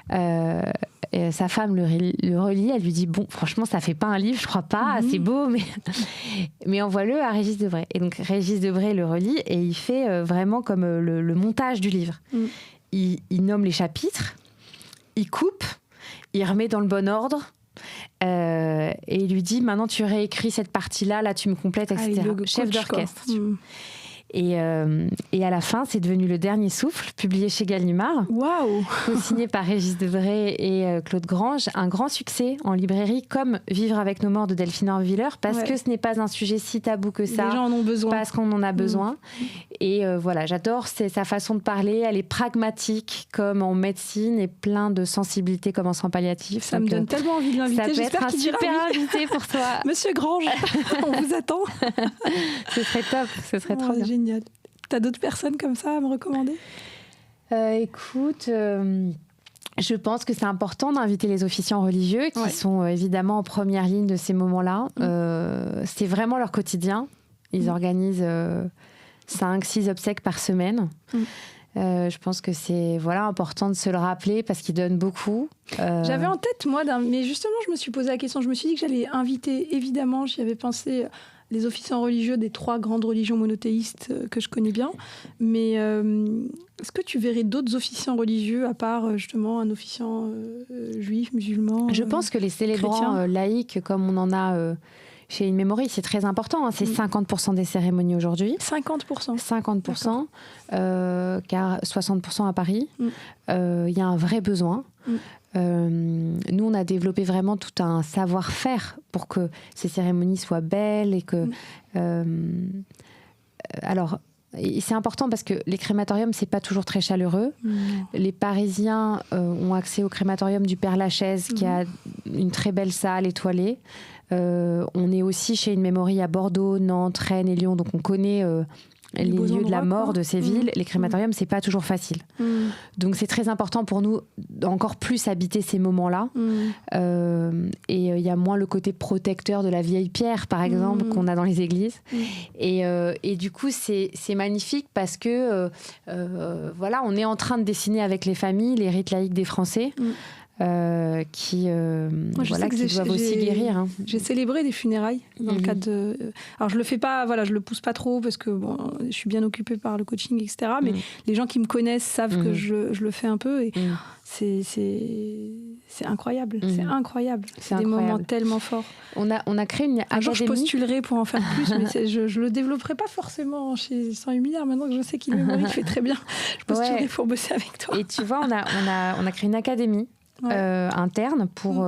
Sa femme le relit, elle lui dit bon, franchement, ça fait pas un livre, je crois pas, c'est beau, mais envoie-le à Régis Debray. Et donc Régis Debray le relit et il fait vraiment comme le montage du livre. Il nomme les chapitres, il coupe, il remet dans le bon ordre. Et il lui dit maintenant tu réécris cette partie-là, là tu me complètes, etc. Chef d'orchestre. Et à la fin, c'est devenu Le Dernier Souffle, publié chez Gallimard. Waouh! Co-signé par Régis Debray et Claude Grange. Un grand succès en librairie, comme Vivre avec nos morts de Delphine Orviller, parce que ce n'est pas un sujet si tabou que ça. Les gens en ont besoin. Parce qu'on en a besoin. Et voilà, j'adore sa façon de parler. Elle est pragmatique, comme en médecine, et plein de sensibilité, comme en soins palliatifs. Ça me donne tellement envie de l'inviter. Ça peut J'espère être un qu'il dira super oui. invité pour toi. Monsieur Grange, on vous attend. Ce serait top, ce serait trop bien. Génial. T'as d'autres personnes comme ça à me recommander? Écoute, je pense que c'est important d'inviter les officiants religieux qui sont évidemment en première ligne de ces moments-là. C'est vraiment leur quotidien. Ils organisent 5-6 obsèques par semaine. Je pense que c'est important de se le rappeler parce qu'ils donnent beaucoup. J'avais en tête, moi, mais justement, je me suis posé la question. Je me suis dit que j'allais inviter, évidemment, j'y avais pensé, les officiants religieux des 3 grandes religions monothéistes que je connais bien. Mais est-ce que tu verrais d'autres officiants religieux à part, justement, un officiant juif, musulman? Je pense que les célébrants laïcs, comme on en a... chez In Memory, c'est très important. Hein. C'est 50% des cérémonies aujourd'hui. 50%. 50%, car 60% à Paris. Il y a un vrai besoin. Nous, on a développé vraiment tout un savoir-faire pour que ces cérémonies soient belles et que... alors, et c'est important parce que les crématoriums, c'est pas toujours très chaleureux. Les Parisiens ont accès au crématorium du Père-Lachaise, qui a une très belle salle étoilée. On est aussi chez In Memory à Bordeaux, Nantes, Rennes et Lyon, donc on connaît les lieux de la mort de ces villes. Les crématoriums, c'est pas toujours facile. Donc c'est très important pour nous d'encore plus habiter ces moments-là. Et il y a moins le côté protecteur de la vieille pierre, par exemple, qu'on a dans les églises. Et du coup, c'est magnifique parce que voilà, on est en train de dessiner avec les familles les rites laïques des Français. Qui doivent aussi guérir. Hein. J'ai célébré des funérailles dans le cadre de... Alors, je le fais pas, je le pousse pas trop parce que je suis bien occupée par le coaching, etc. Mais les gens qui me connaissent savent que je le fais un peu et c'est incroyable. C'est incroyable. C'est des moments tellement forts. On a créé une académie. Un jour, je postulerai pour en faire plus, mais je le développerai pas forcément chez 108 milliards. Maintenant que je sais qu'il fait très bien, je postulerai pour bosser avec toi. Et tu vois, on a créé une académie interne pour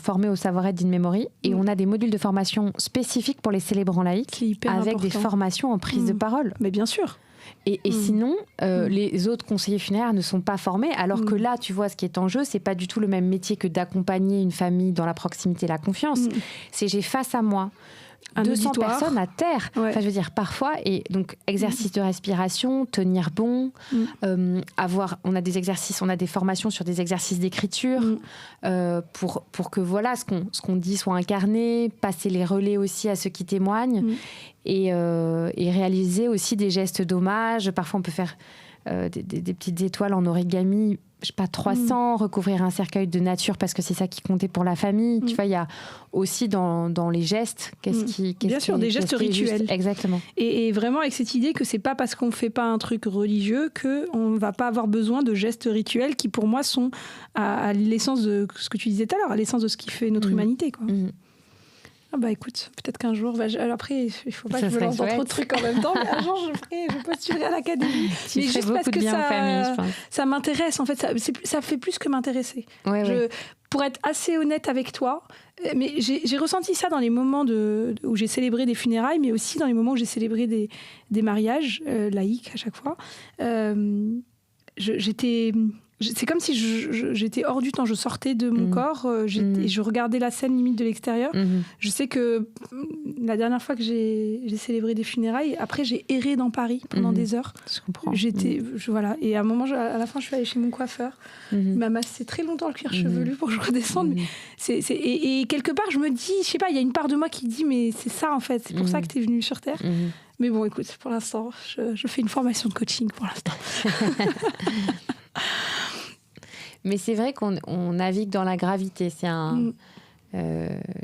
former au savoir-être d'In Memory. Et on a des modules de formation spécifiques pour les célébrants laïcs avec des formations en prise de parole. Mais bien sûr. Et sinon, les autres conseillers funéraires ne sont pas formés, alors que là, tu vois, ce qui est en jeu, c'est pas du tout le même métier que d'accompagner une famille dans la proximité et la confiance. C'est j'ai face à moi 200 personnes à terre. Enfin, je veux dire, parfois, et donc exercice de respiration, tenir bon, on a des exercices, on a des formations sur des exercices d'écriture pour que voilà, ce qu'on dit soit incarné, passer les relais aussi à ceux qui témoignent et réaliser aussi des gestes d'hommage. Parfois, on peut faire des petites étoiles en origami, je sais pas, 300, recouvrir un cercueil de nature parce que c'est ça qui comptait pour la famille. Tu vois, il y a aussi dans les gestes, bien sûr, des gestes rituels. Juste. Exactement. Et vraiment avec cette idée que c'est pas parce qu'on fait pas un truc religieux qu'on ne va pas avoir besoin de gestes rituels qui, pour moi, sont à l'essence de ce que tu disais tout à l'heure, à l'essence de ce qui fait notre humanité, quoi. Ah bah écoute, peut-être qu'un jour, après, il faut pas que je me lance dans trop de trucs en même temps, mais un jour, je postulerai à l'académie. Mais juste parce que ça m'intéresse, en fait, ça fait plus que m'intéresser. Pour être assez honnête avec toi, mais j'ai ressenti ça dans les moments où j'ai célébré des funérailles, mais aussi dans les moments où j'ai célébré des mariages laïques à chaque fois. C'est comme si j'étais hors du temps, je sortais de mon corps, je regardais la scène limite de l'extérieur. Je sais que la dernière fois que j'ai célébré des funérailles, après j'ai erré dans Paris pendant des heures. Je comprends. Voilà. Et à un moment, à la fin, je suis allée chez mon coiffeur. Il m'a massé très longtemps le cuir chevelu pour que je redescende. Et quelque part, je me dis, je sais pas, il y a une part de moi qui dit, mais c'est ça en fait, c'est pour ça que tu es venue sur Terre. Mais bon, écoute, pour l'instant, je fais une formation de coaching pour l'instant. Mais c'est vrai qu'on navigue dans la gravité. C'est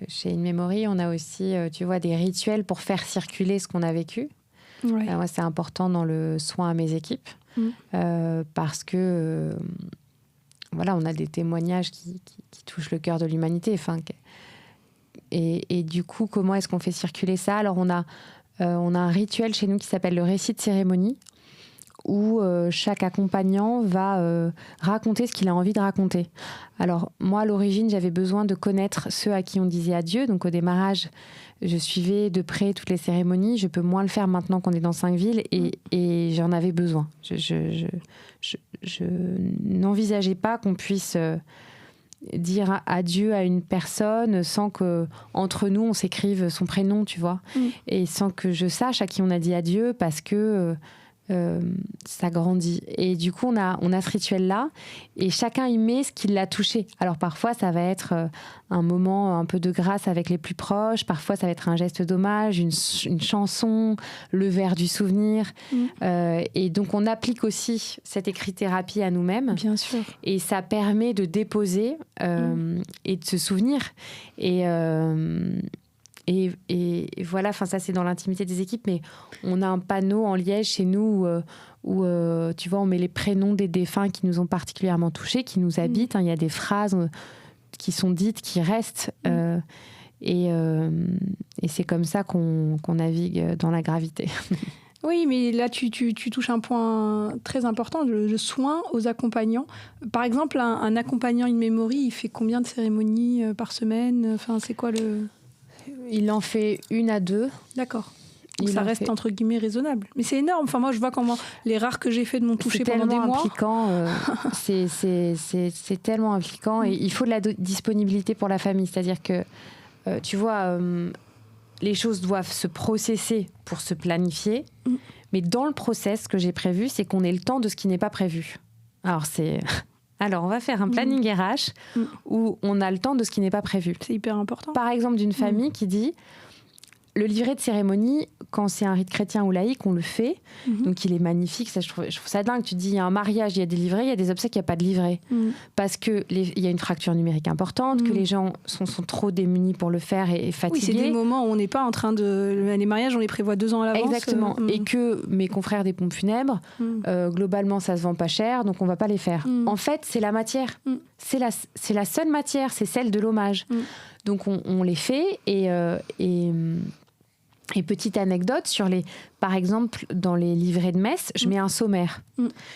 chez In Memory, on a aussi, tu vois, des rituels pour faire circuler ce qu'on a vécu. Moi, c'est important dans le soin à mes équipes parce que voilà, on a des témoignages qui touchent le cœur de l'humanité. Et du coup, comment est-ce qu'on fait circuler ça? Alors, on a on a un rituel chez nous qui s'appelle le récit de cérémonie, où chaque accompagnant va raconter ce qu'il a envie de raconter. Alors, moi, à l'origine, j'avais besoin de connaître ceux à qui on disait adieu. Donc, au démarrage, je suivais de près toutes les cérémonies. Je peux moins le faire maintenant qu'on est dans 5 villes et j'en avais besoin. Je n'envisageais pas qu'on puisse dire adieu à une personne sans que entre nous on s'écrive son prénom, tu vois, et sans que je sache à qui on a dit adieu, parce que ça grandit. Et du coup, on a ce rituel-là et chacun y met ce qui l'a touché. Alors parfois, ça va être un moment un peu de grâce avec les plus proches. Parfois, ça va être un geste d'hommage, une chanson, le verre du souvenir. Et donc, on applique aussi cette écrit-thérapie à nous-mêmes. Bien sûr. Et ça permet de déposer et de se souvenir. Et voilà, enfin ça c'est dans l'intimité des équipes, mais on a un panneau en liège chez nous où tu vois, on met les prénoms des défunts qui nous ont particulièrement touchés, qui nous habitent. Il y a des phrases qui sont dites, qui restent. Et c'est comme ça qu'on navigue dans la gravité. Oui, mais là, tu touches un point très important, le soin aux accompagnants. Par exemple, un accompagnant in memory, il fait combien de cérémonies par semaine ? Enfin, c'est quoi le... Il en fait 1 à 2. D'accord. Donc ça reste entre guillemets raisonnable. Mais c'est énorme. Enfin, moi, je vois comment les rares que j'ai fait de mon toucher pendant des mois. C'est tellement impliquant. Et il faut de la disponibilité pour la famille. C'est-à-dire que, tu vois, les choses doivent se processer pour se planifier. Mais dans le process, ce que j'ai prévu, c'est qu'on ait le temps de ce qui n'est pas prévu. Alors, on va faire un planning RH où on a le temps de ce qui n'est pas prévu. C'est hyper important. Par exemple, d'une famille qui dit le livret de cérémonie, quand c'est un rite chrétien ou laïque, on le fait. Donc, il est magnifique. Ça, je trouve ça dingue. Tu dis, il y a un mariage, il y a des livrets, il y a des obsèques, il n'y a pas de livret. Parce qu'il y a une fracture numérique importante, que les gens sont trop démunis pour le faire et fatigués. Oui, c'est des moments où on n'est pas en train de... Les mariages, on les prévoit 2 ans à l'avance. Exactement. Et que mes confrères des pompes funèbres, globalement, ça se vend pas cher, donc on ne va pas les faire. En fait, c'est la matière. C'est la seule matière, c'est celle de l'hommage. Donc, on les fait et petite anecdote sur par exemple, dans les livrets de messe, je mets un sommaire.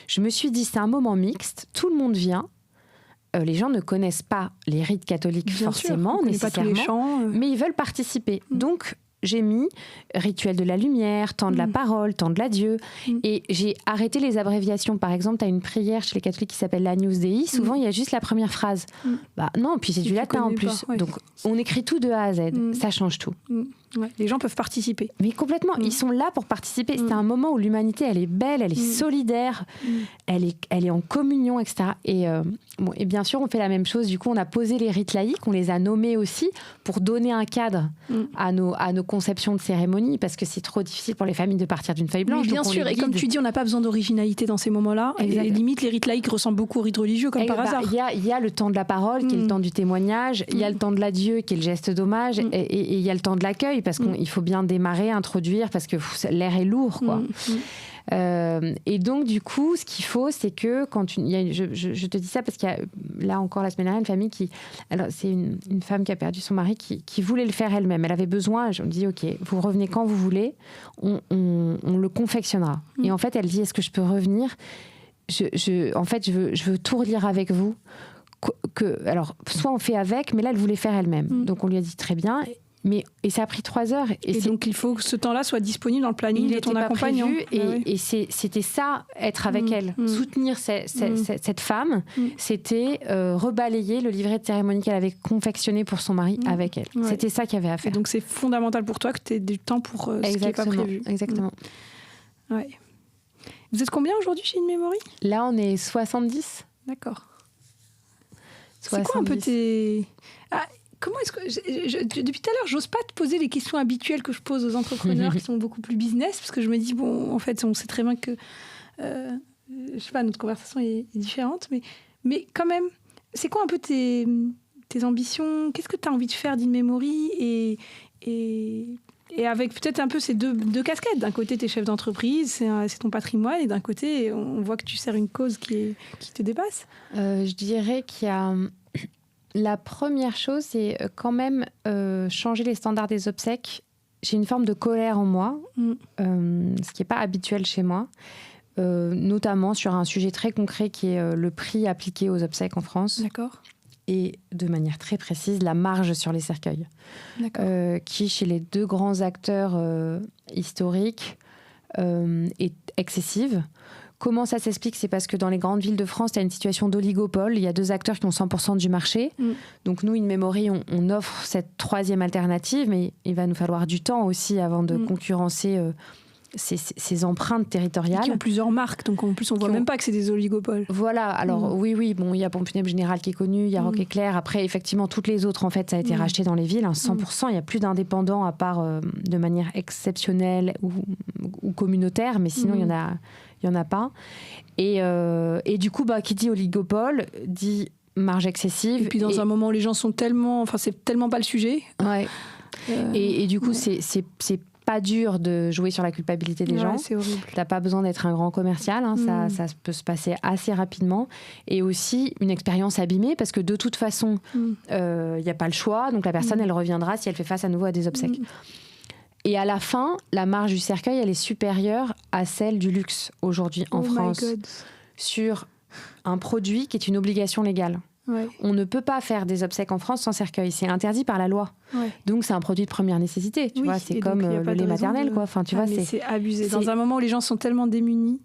Je me suis dit, c'est un moment mixte, tout le monde vient. Les gens ne connaissent pas les rites catholiques forcément, nécessairement, pas tous les chants, mais ils veulent participer. Donc, j'ai mis rituel de la lumière, temps de la parole, temps de l'adieu. Et j'ai arrêté les abréviations. Par exemple, tu as une prière chez les catholiques qui s'appelle l'Agnus Dei. Souvent, il y a juste la première phrase. Bah, non, puis c'est du latin en plus. Donc, on écrit tout de A à Z. Ça change tout. Ouais, les gens peuvent participer. Mais complètement, ils sont là pour participer. C'est un moment où l'humanité, elle est belle, elle est solidaire, elle est en communion, etc. Et bien sûr, on fait la même chose. Du coup, on a posé les rites laïques, on les a nommés aussi pour donner un cadre à nos conceptions de cérémonie, parce que c'est trop difficile pour les familles de partir d'une feuille blanche. Mais bien sûr, et comme tu dis, on n'a pas besoin d'originalité dans ces moments-là. Et limite, les rites laïques ressemblent beaucoup aux rites religieux, comme par hasard. Il y a le temps de la parole, qui est le temps du témoignage. Il y a le temps de l'adieu, qui est le geste d'hommage. Et il y a le temps de l'accueil, parce qu'il faut bien démarrer, introduire, parce que l'air est lourd, quoi. Et donc, du coup, ce qu'il faut, c'est que quand je te dis ça parce qu'il y a là encore la semaine dernière une famille alors c'est une femme qui a perdu son mari qui voulait le faire elle-même. Elle avait besoin. Je me dis, ok, vous revenez quand vous voulez, on le confectionnera. Et en fait, elle dit, est-ce que je peux revenir ? En fait, je veux tout relire avec vous. Alors, soit on fait avec, mais là, elle voulait faire elle-même. Donc, on lui a dit très bien. Et ça a pris 3 heures. Et donc, il faut que ce temps-là soit disponible dans le planning de ton accompagnant. Et c'était ça, être avec elle. Soutenir cette femme, c'était rebalayer le livret de cérémonie qu'elle avait confectionné pour son mari avec elle. Ouais. C'était ça qu'il y avait à faire. Et donc, c'est fondamental pour toi que tu aies du temps pour ce qui n'est pas prévu. Exactement. Ouais. Vous êtes combien aujourd'hui chez In Memory ? Là, on est 70. D'accord. 70. C'est quoi un peu tes... Comment est-ce que depuis tout à l'heure, j'ose pas te poser les questions habituelles que je pose aux entrepreneurs qui sont beaucoup plus business, parce que je me dis bon, en fait, on sait très bien que je sais pas, notre conversation est différente, mais quand même, c'est quoi un peu tes ambitions ? Qu'est-ce que tu as envie de faire d'In Memory et avec peut-être un peu ces deux casquettes. D'un côté, tu es chef d'entreprise, c'est ton patrimoine, et d'un côté, on voit que tu sers une cause qui te dépasse. Je dirais qu'il y a... La première chose, c'est quand même changer les standards des obsèques j'ai une forme de colère en moi, ce qui n'est pas habituel chez moi, notamment sur un sujet très concret qui est le prix appliqué aux obsèques en France. D'accord. Et de manière très précise, la marge sur les cercueils, qui, chez les 2 grands acteurs historiques, est excessive. Comment ça s'explique ? C'est parce que dans les grandes villes de France, il y a une situation d'oligopole. Il y a 2 acteurs qui ont 100% du marché. Donc nous, In Memory, on offre cette 3e alternative, mais il va nous falloir du temps aussi avant de concurrencer ces empreintes territoriales. Et qui ont plusieurs marques, donc en plus on voit même pas que c'est des oligopoles. Voilà, alors oui, bon, il y a Pompes Funèbres Générale qui est connu, il y a Rock Éclair, après effectivement toutes les autres en fait ça a été racheté dans les villes, 100%, il n'y a plus d'indépendants à part de manière exceptionnelle ou communautaire, mais sinon il y en a pas. Et du coup, qui dit oligopole, dit marge excessive. Et puis dans un moment où les gens sont tellement... Enfin, c'est tellement pas le sujet. Ouais. Et du coup, c'est pas dur de jouer sur la culpabilité des gens. C'est horrible. T'as pas besoin d'être un grand commercial, ça peut se passer assez rapidement. Et aussi une expérience abîmée, parce que de toute façon, il n'y a pas le choix, donc la personne, elle reviendra si elle fait face à nouveau à des obsèques. Et à la fin, la marge du cercueil, elle est supérieure à celle du luxe aujourd'hui en France, sur un produit qui est une obligation légale. Ouais. On ne peut pas faire des obsèques en France sans cercueil. C'est interdit par la loi. Ouais. Donc, c'est un produit de première nécessité. Tu vois, c'est comme le lait maternel. Quoi. Enfin, tu vois, c'est abusé. Dans un moment où les gens sont tellement démunis.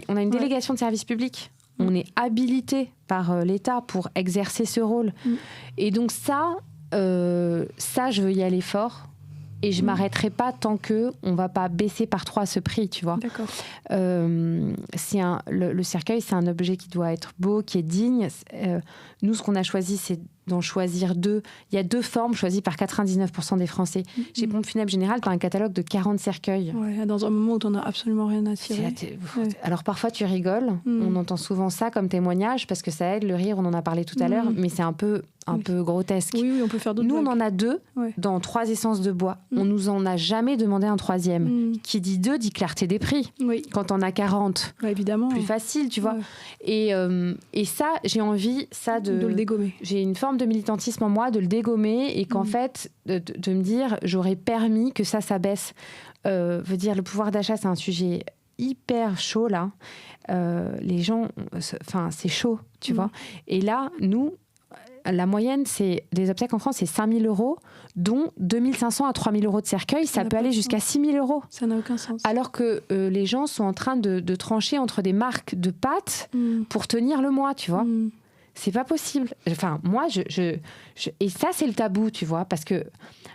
On a une délégation de service public. On est habilité par l'État pour exercer ce rôle. Et donc, ça, je veux y aller fort. Et je m'arrêterai pas tant que on va pas baisser par 3 ce prix, tu vois. D'accord. Le cercueil, c'est un objet qui doit être beau, qui est digne. Nous, ce qu'on a choisi, c'est d'en choisir 2. Il y a 2 formes choisies par 99% des Français. Chez Pompes Funèbres Générale, tu as un catalogue de 40 cercueils. Ouais, dans un moment où tu n'en as absolument rien à tirer. Alors parfois, tu rigoles. On entend souvent ça comme témoignage parce que ça aide, le rire, on en a parlé tout à l'heure, mais c'est un peu grotesque. Oui, on peut faire d'autres Nous, blagues. On en a 2 dans 3 essences de bois. On nous en a jamais demandé un 3e. Qui dit 2 dit clarté des prix. Oui. Quand on a 40, évidemment. Plus facile, tu vois. Et ça, j'ai envie de le dégommer. J'ai une forme de militantisme en moi, de le dégommer et qu'en fait, de me dire, j'aurais permis que ça baisse. Veut dire, le pouvoir d'achat, c'est un sujet hyper chaud, là. Les gens, c'est chaud, tu vois. Et là, nous, la moyenne, c'est des obsèques en France, c'est 5 000 €, dont 2 500 à 3 000 € de cercueil. Ça peut aller jusqu'à 6 000 €. Ça n'a aucun sens. Alors que les gens sont en train de trancher entre des marques de pâtes pour tenir le mois, tu vois. C'est pas possible. Enfin, moi, et ça, c'est le tabou, tu vois, parce que...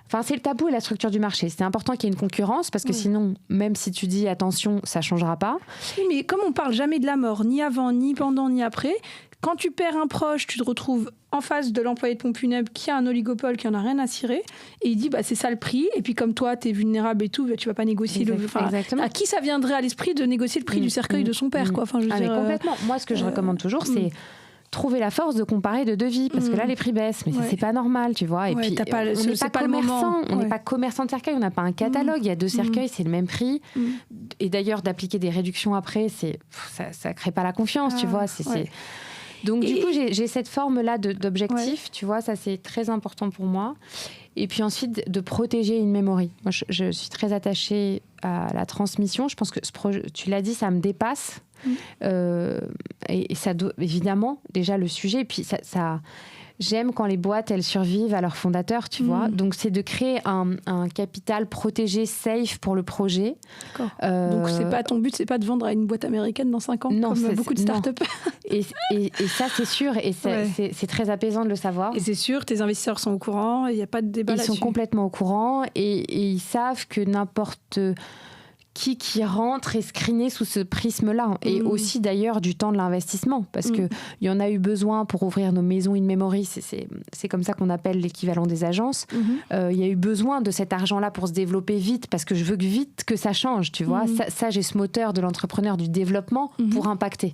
Enfin, c'est le tabou et la structure du marché. C'est important qu'il y ait une concurrence, parce que sinon, même si tu dis attention, ça changera pas. Oui, mais comme on parle jamais de la mort, ni avant, ni pendant, ni après, quand tu perds un proche, tu te retrouves en face de l'employé de Pompes Funèbres qui a un oligopole, qui en a rien à cirer, et il dit c'est ça le prix, et puis comme toi t'es vulnérable et tout, tu vas pas négocier Exactement. À qui ça viendrait à l'esprit de négocier le prix du cercueil de son père, quoi. Enfin, mais complètement. Moi, ce que je recommande toujours, c'est trouver la force de comparer de devis, parce que là les prix baissent, mais ça, c'est pas normal, tu vois. Et puis on n'est pas commerçant, on n'est pas commerçant de cercueil, on n'a pas un catalogue, il y a 2 cercueils, c'est le même prix. Et d'ailleurs, d'appliquer des réductions après, ça crée pas la confiance, tu vois. Donc du coup, j'ai cette forme-là d'objectif, tu vois, ça c'est très important pour moi. Et puis ensuite, de protéger In Memory. Moi, je suis très attachée à la transmission. Je pense que ce projet, tu l'as dit, ça me dépasse. Et ça doit, évidemment, déjà le sujet. Et puis ça j'aime quand les boîtes, elles survivent à leurs fondateurs, tu vois. Donc, c'est de créer un capital protégé, safe pour le projet. D'accord. Donc, ton but, c'est pas de vendre à une boîte américaine dans 5 ans, comme beaucoup de startups. Et ça, c'est sûr. Et c'est très apaisant de le savoir. Et c'est sûr, tes investisseurs sont au courant. Il n'y a pas de débat là-dessus. Ils sont complètement au courant. Et ils savent que n'importe... qui rentre est screené sous ce prisme-là. Et aussi, d'ailleurs, du temps de l'investissement. Parce qu'il y en a eu besoin pour ouvrir nos maisons In Memory. C'est comme ça qu'on appelle l'équivalent des agences. Il y a eu besoin de cet argent-là pour se développer vite, parce que je veux vite que ça change, tu vois. Ça, j'ai ce moteur de l'entrepreneur du développement pour impacter.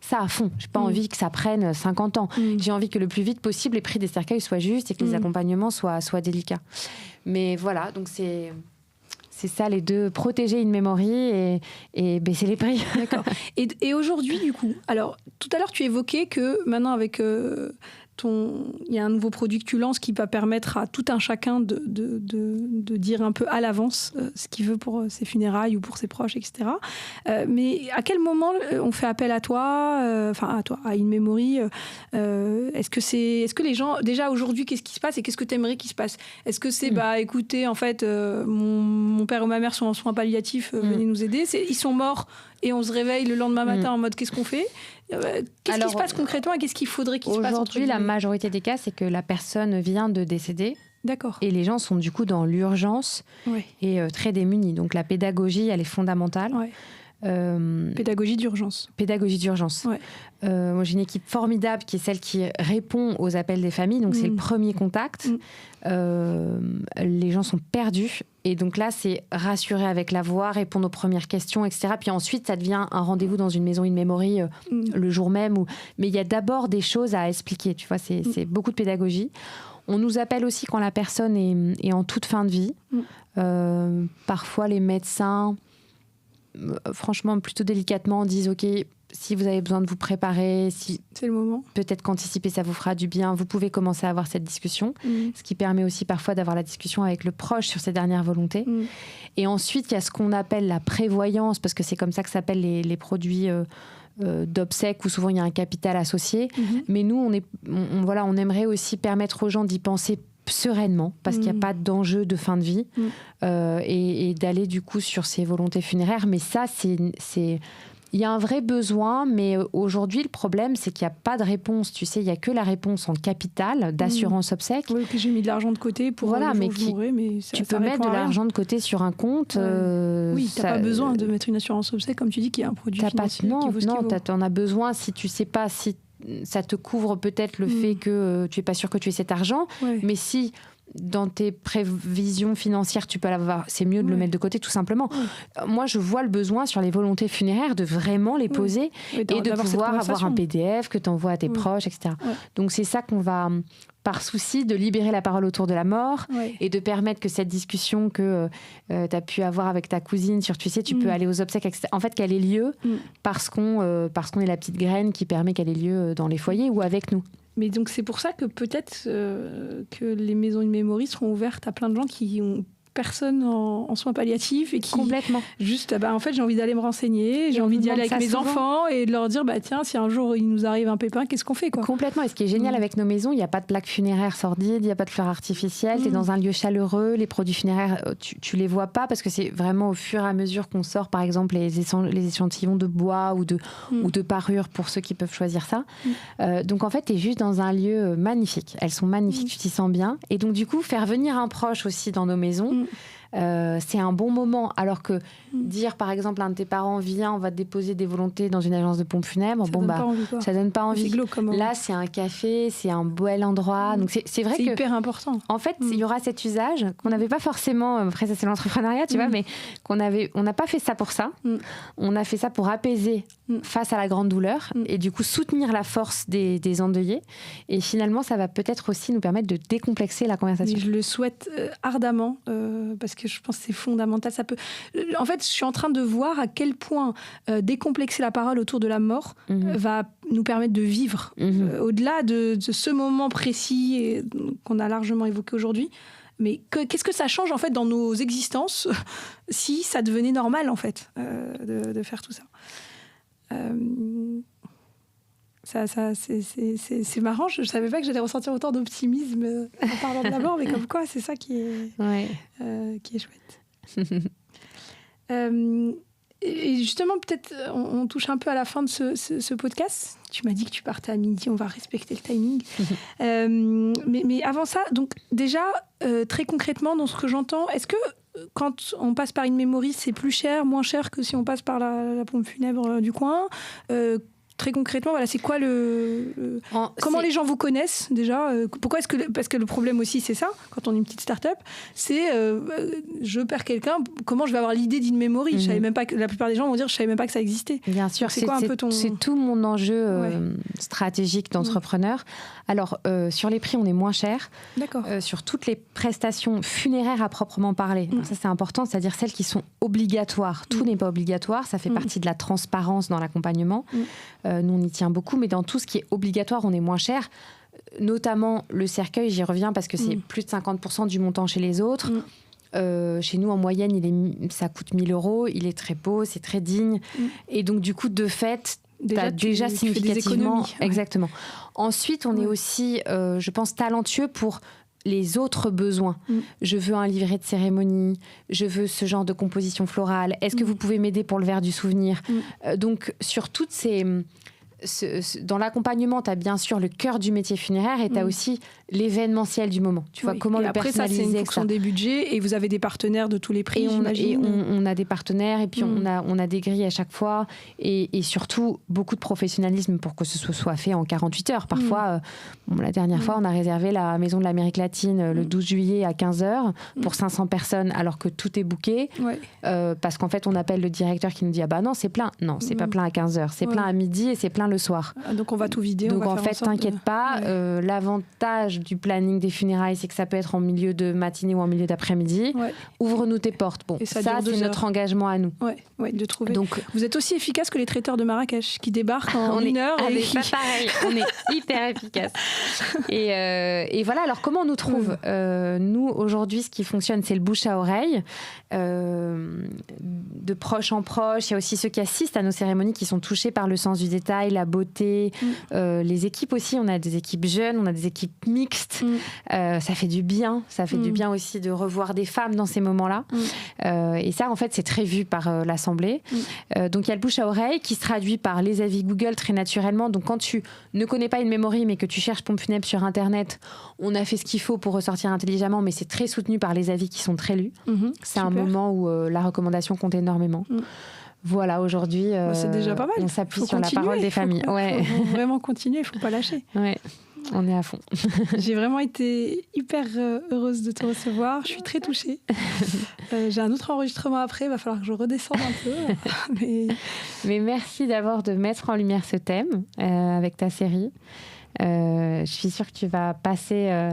Ça, à fond. J'ai pas envie que ça prenne 50 ans. J'ai envie que le plus vite possible, les prix des cercueils soient justes et que les accompagnements soient délicats. Mais voilà, donc c'est ça, les 2, protéger In Memory et baisser les prix. D'accord. Et aujourd'hui, du coup, alors, tout à l'heure, tu évoquais que maintenant, avec il y a un nouveau produit que tu lances qui va permettre à tout un chacun de dire un peu à l'avance ce qu'il veut pour ses funérailles ou pour ses proches, etc. Mais à quel moment on fait appel à toi, à In Memory est-ce que les gens, déjà aujourd'hui, qu'est-ce qui se passe et qu'est-ce que tu aimerais qu'il se passe? Est-ce que c'est, écoutez, en fait, mon père ou ma mère sont en soins palliatifs, venez nous aider. Ils sont morts et on se réveille le lendemain matin en mode qu'est-ce qu'on fait? Qu'est-ce qui se passe concrètement et qu'est-ce qu'il faudrait qu'il se passe? Aujourd'hui, la majorité des cas, c'est que la personne vient de décéder. D'accord. Et les gens sont du coup dans l'urgence et très démunis. Donc la pédagogie, elle est fondamentale. Ouais. Pédagogie d'urgence. Pédagogie d'urgence. Ouais. Moi, j'ai une équipe formidable qui est celle qui répond aux appels des familles. Donc, c'est le premier contact. Les gens sont perdus. Et donc là, c'est rassurer avec la voix, répondre aux premières questions, etc. Puis ensuite, ça devient un rendez-vous dans une maison In Memory le jour même. Mais il y a d'abord des choses à expliquer. Tu vois, c'est beaucoup de pédagogie. On nous appelle aussi quand la personne est en toute fin de vie. Parfois, les médecins... franchement, plutôt délicatement, disent ok, si vous avez besoin de vous préparer, si c'est le moment, peut-être qu'anticiper ça vous fera du bien, vous pouvez commencer à avoir cette discussion, ce qui permet aussi parfois d'avoir la discussion avec le proche sur ses dernières volontés. Et ensuite, il y a ce qu'on appelle la prévoyance, parce que c'est comme ça que s'appellent les produits d'obsèques, où souvent il y a un capital associé. Mais nous, on aimerait aussi permettre aux gens d'y penser sereinement, parce qu'il n'y a pas d'enjeu de fin de vie, et d'aller du coup sur ses volontés funéraires. Mais ça, il y a un vrai besoin, mais aujourd'hui, le problème, c'est qu'il n'y a pas de réponse. Tu sais, il n'y a que la réponse en capital d'assurance obsèques. Oui, que j'ai mis de l'argent de côté pour mais tu peux mettre de l'argent de côté sur un compte. Oui, tu n'as pas besoin de mettre une assurance obsèques, comme tu dis, qui est un produit financier. Non, tu en as besoin si tu ne sais pas si ça te couvre peut-être le fait que tu n'es pas sûr que tu aies cet argent, mais si dans tes prévisions financières tu peux l'avoir, c'est mieux de le mettre de côté tout simplement. Moi je vois le besoin sur les volontés funéraires de vraiment les poser et de pouvoir avoir un PDF que tu envoies à tes proches, etc. Donc c'est ça qu'on va, par souci de libérer la parole autour de la mort et de permettre que cette discussion que tu as pu avoir avec ta cousine sur, tu sais, tu peux aller aux obsèques, etc., en fait qu'elle ait lieu parce qu'on est la petite graine qui permet qu'elle ait lieu dans les foyers ou avec nous. Mais donc c'est pour ça que peut-être que les maisons In Memory seront ouvertes à plein de gens qui ont personne en soins palliatifs et qui complètement juste en fait j'ai envie d'aller me renseigner, j'ai envie d'y aller avec mes enfants et de leur dire tiens, si un jour il nous arrive un pépin, qu'est-ce qu'on fait quoi? Complètement. Et ce qui est génial avec nos maisons, il n'y a pas de plaques funéraires sordides, il n'y a pas de fleurs artificielles, tu es dans un lieu chaleureux, les produits funéraires tu les vois pas parce que c'est vraiment au fur et à mesure qu'on sort par exemple les échantillons de bois ou de parures pour ceux qui peuvent choisir ça. Donc en fait tu es juste dans un lieu magnifique, elles sont magnifiques, tu t'y sens bien et donc du coup faire venir un proche aussi dans nos maisons, c'est un bon moment. Alors que dire par exemple à un de tes parents viens, on va te déposer des volontés dans une agence de pompes funèbres, ça donne pas envie. Là c'est un café, c'est un bel endroit, donc c'est vrai que c'est hyper important. En fait il y aura cet usage qu'on n'avait pas forcément, après ça c'est l'entrepreneuriat tu vois, mais on n'a pas fait ça pour ça, on a fait ça pour apaiser face à la grande douleur et du coup soutenir la force des endeuillés, et finalement ça va peut-être aussi nous permettre de décomplexer la conversation. Mais je le souhaite ardemment parce que je pense que c'est fondamental. Ça peut... En fait, je suis en train de voir à quel point décomplexer la parole autour de la mort va nous permettre de vivre au-delà de ce moment précis qu'on a largement évoqué aujourd'hui. Mais qu'est-ce que ça change en fait dans nos existences si ça devenait normal en fait de faire tout ça. C'est marrant, je ne savais pas que j'allais ressentir autant d'optimisme en parlant de la mort, mais comme quoi, c'est ça qui est chouette. Et justement, peut-être, on touche un peu à la fin de ce podcast. Tu m'as dit que tu partais à midi, on va respecter le timing. Mais avant ça, donc déjà, très concrètement, dans ce que j'entends, est-ce que quand on passe par In Memory, c'est plus cher, moins cher que si on passe par la pompe funèbre du coin très concrètement, voilà, c'est quoi comment les gens vous connaissent déjà pourquoi parce que le problème aussi, c'est ça, quand on est une petite start-up, c'est je perds quelqu'un, comment je vais avoir l'idée d'In Memory? Je savais même pas que la plupart des gens vont dire je savais même pas que ça existait. Bien sûr, c'est tout mon enjeu stratégique d'entrepreneur. Alors, sur les prix, on est moins cher. D'accord. Sur toutes les prestations funéraires à proprement parler. Alors ça, c'est important, c'est-à-dire celles qui sont obligatoires. Tout n'est pas obligatoire, ça fait partie de la transparence dans l'accompagnement. Nous, on y tient beaucoup, mais dans tout ce qui est obligatoire, on est moins cher. notamment le cercueil, j'y reviens parce que c'est plus de 50% du montant chez les autres. Chez nous, en moyenne, ça coûte 1 000 €. Il est très beau, c'est très digne. Et donc, du coup, de fait, déjà significativement... Exactement. Ensuite, on est aussi, je pense, talentueux pour les autres besoins. Je veux un livret de cérémonie, je veux ce genre de composition florale. Est-ce que vous pouvez m'aider pour le verre du souvenir? Donc, sur toutes ces... dans l'accompagnement, tu as bien sûr le cœur du métier funéraire et tu as aussi l'événementiel du moment. Tu vois, comment et le après, personnaliser. Ça, c'est une fonction des budgets et vous avez des partenaires de tous les prix, j'imagine. On a des partenaires et puis on a des grilles à chaque fois et surtout beaucoup de professionnalisme pour que ce soit fait en 48 heures. Parfois, la dernière fois, on a réservé la Maison de l'Amérique latine le 12 juillet à 15h pour 500 personnes alors que tout est booké. Parce qu'en fait, on appelle le directeur qui nous dit « Ah bah non, c'est plein ». Non, c'est pas plein à 15h. C'est plein à midi et c'est plein le soir. Donc on va tout vider. Donc en fait, t'inquiète pas. L'avantage du planning des funérailles, c'est que ça peut être en milieu de matinée ou en milieu d'après-midi. Ouvre-nous tes portes. Bon, ça c'est notre engagement à nous. De trouver. Donc, vous êtes aussi efficace que les traiteurs de Marrakech qui débarquent en 1 heure. On est pas pareil. On est hyper efficace. Et voilà. Alors comment on nous trouve Nous aujourd'hui, ce qui fonctionne, c'est le bouche à oreille. De proche en proche. Il y a aussi ceux qui assistent à nos cérémonies qui sont touchés par le sens du détail, la beauté. Les équipes aussi. On a des équipes jeunes, on a des équipes mixtes. Ça fait du bien. Ça fait du bien aussi de revoir des femmes dans ces moments-là. Et ça, en fait, c'est très vu par l'Assemblée. Donc, il y a le bouche à oreille qui se traduit par les avis Google très naturellement. Donc, quand tu ne connais pas une memory, mais que tu cherches pompe funèbre sur Internet, on a fait ce qu'il faut pour ressortir intelligemment, mais c'est très soutenu par les avis qui sont très lus. C'est un moment où la recommandation compte énormément. Voilà, aujourd'hui, c'est déjà pas mal. On s'appuie sur la parole des familles. Faut vraiment continuer, il ne faut pas lâcher. On est à fond. J'ai vraiment été hyper heureuse de te recevoir. Je suis très touchée. J'ai un autre enregistrement après. Il va falloir que je redescende un peu. Mais merci d'abord de mettre en lumière ce thème avec ta série. Je suis sûre que tu vas passer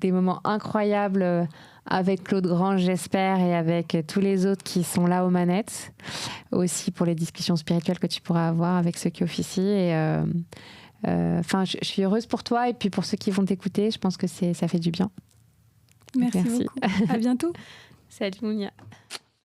des moments incroyables avec Claude Grange, j'espère, et avec tous les autres qui sont là aux manettes. Aussi pour les discussions spirituelles que tu pourras avoir avec ceux qui officient. Je suis heureuse pour toi et puis pour ceux qui vont t'écouter, je pense que ça fait du bien. Merci beaucoup. À bientôt. Salut Mounia.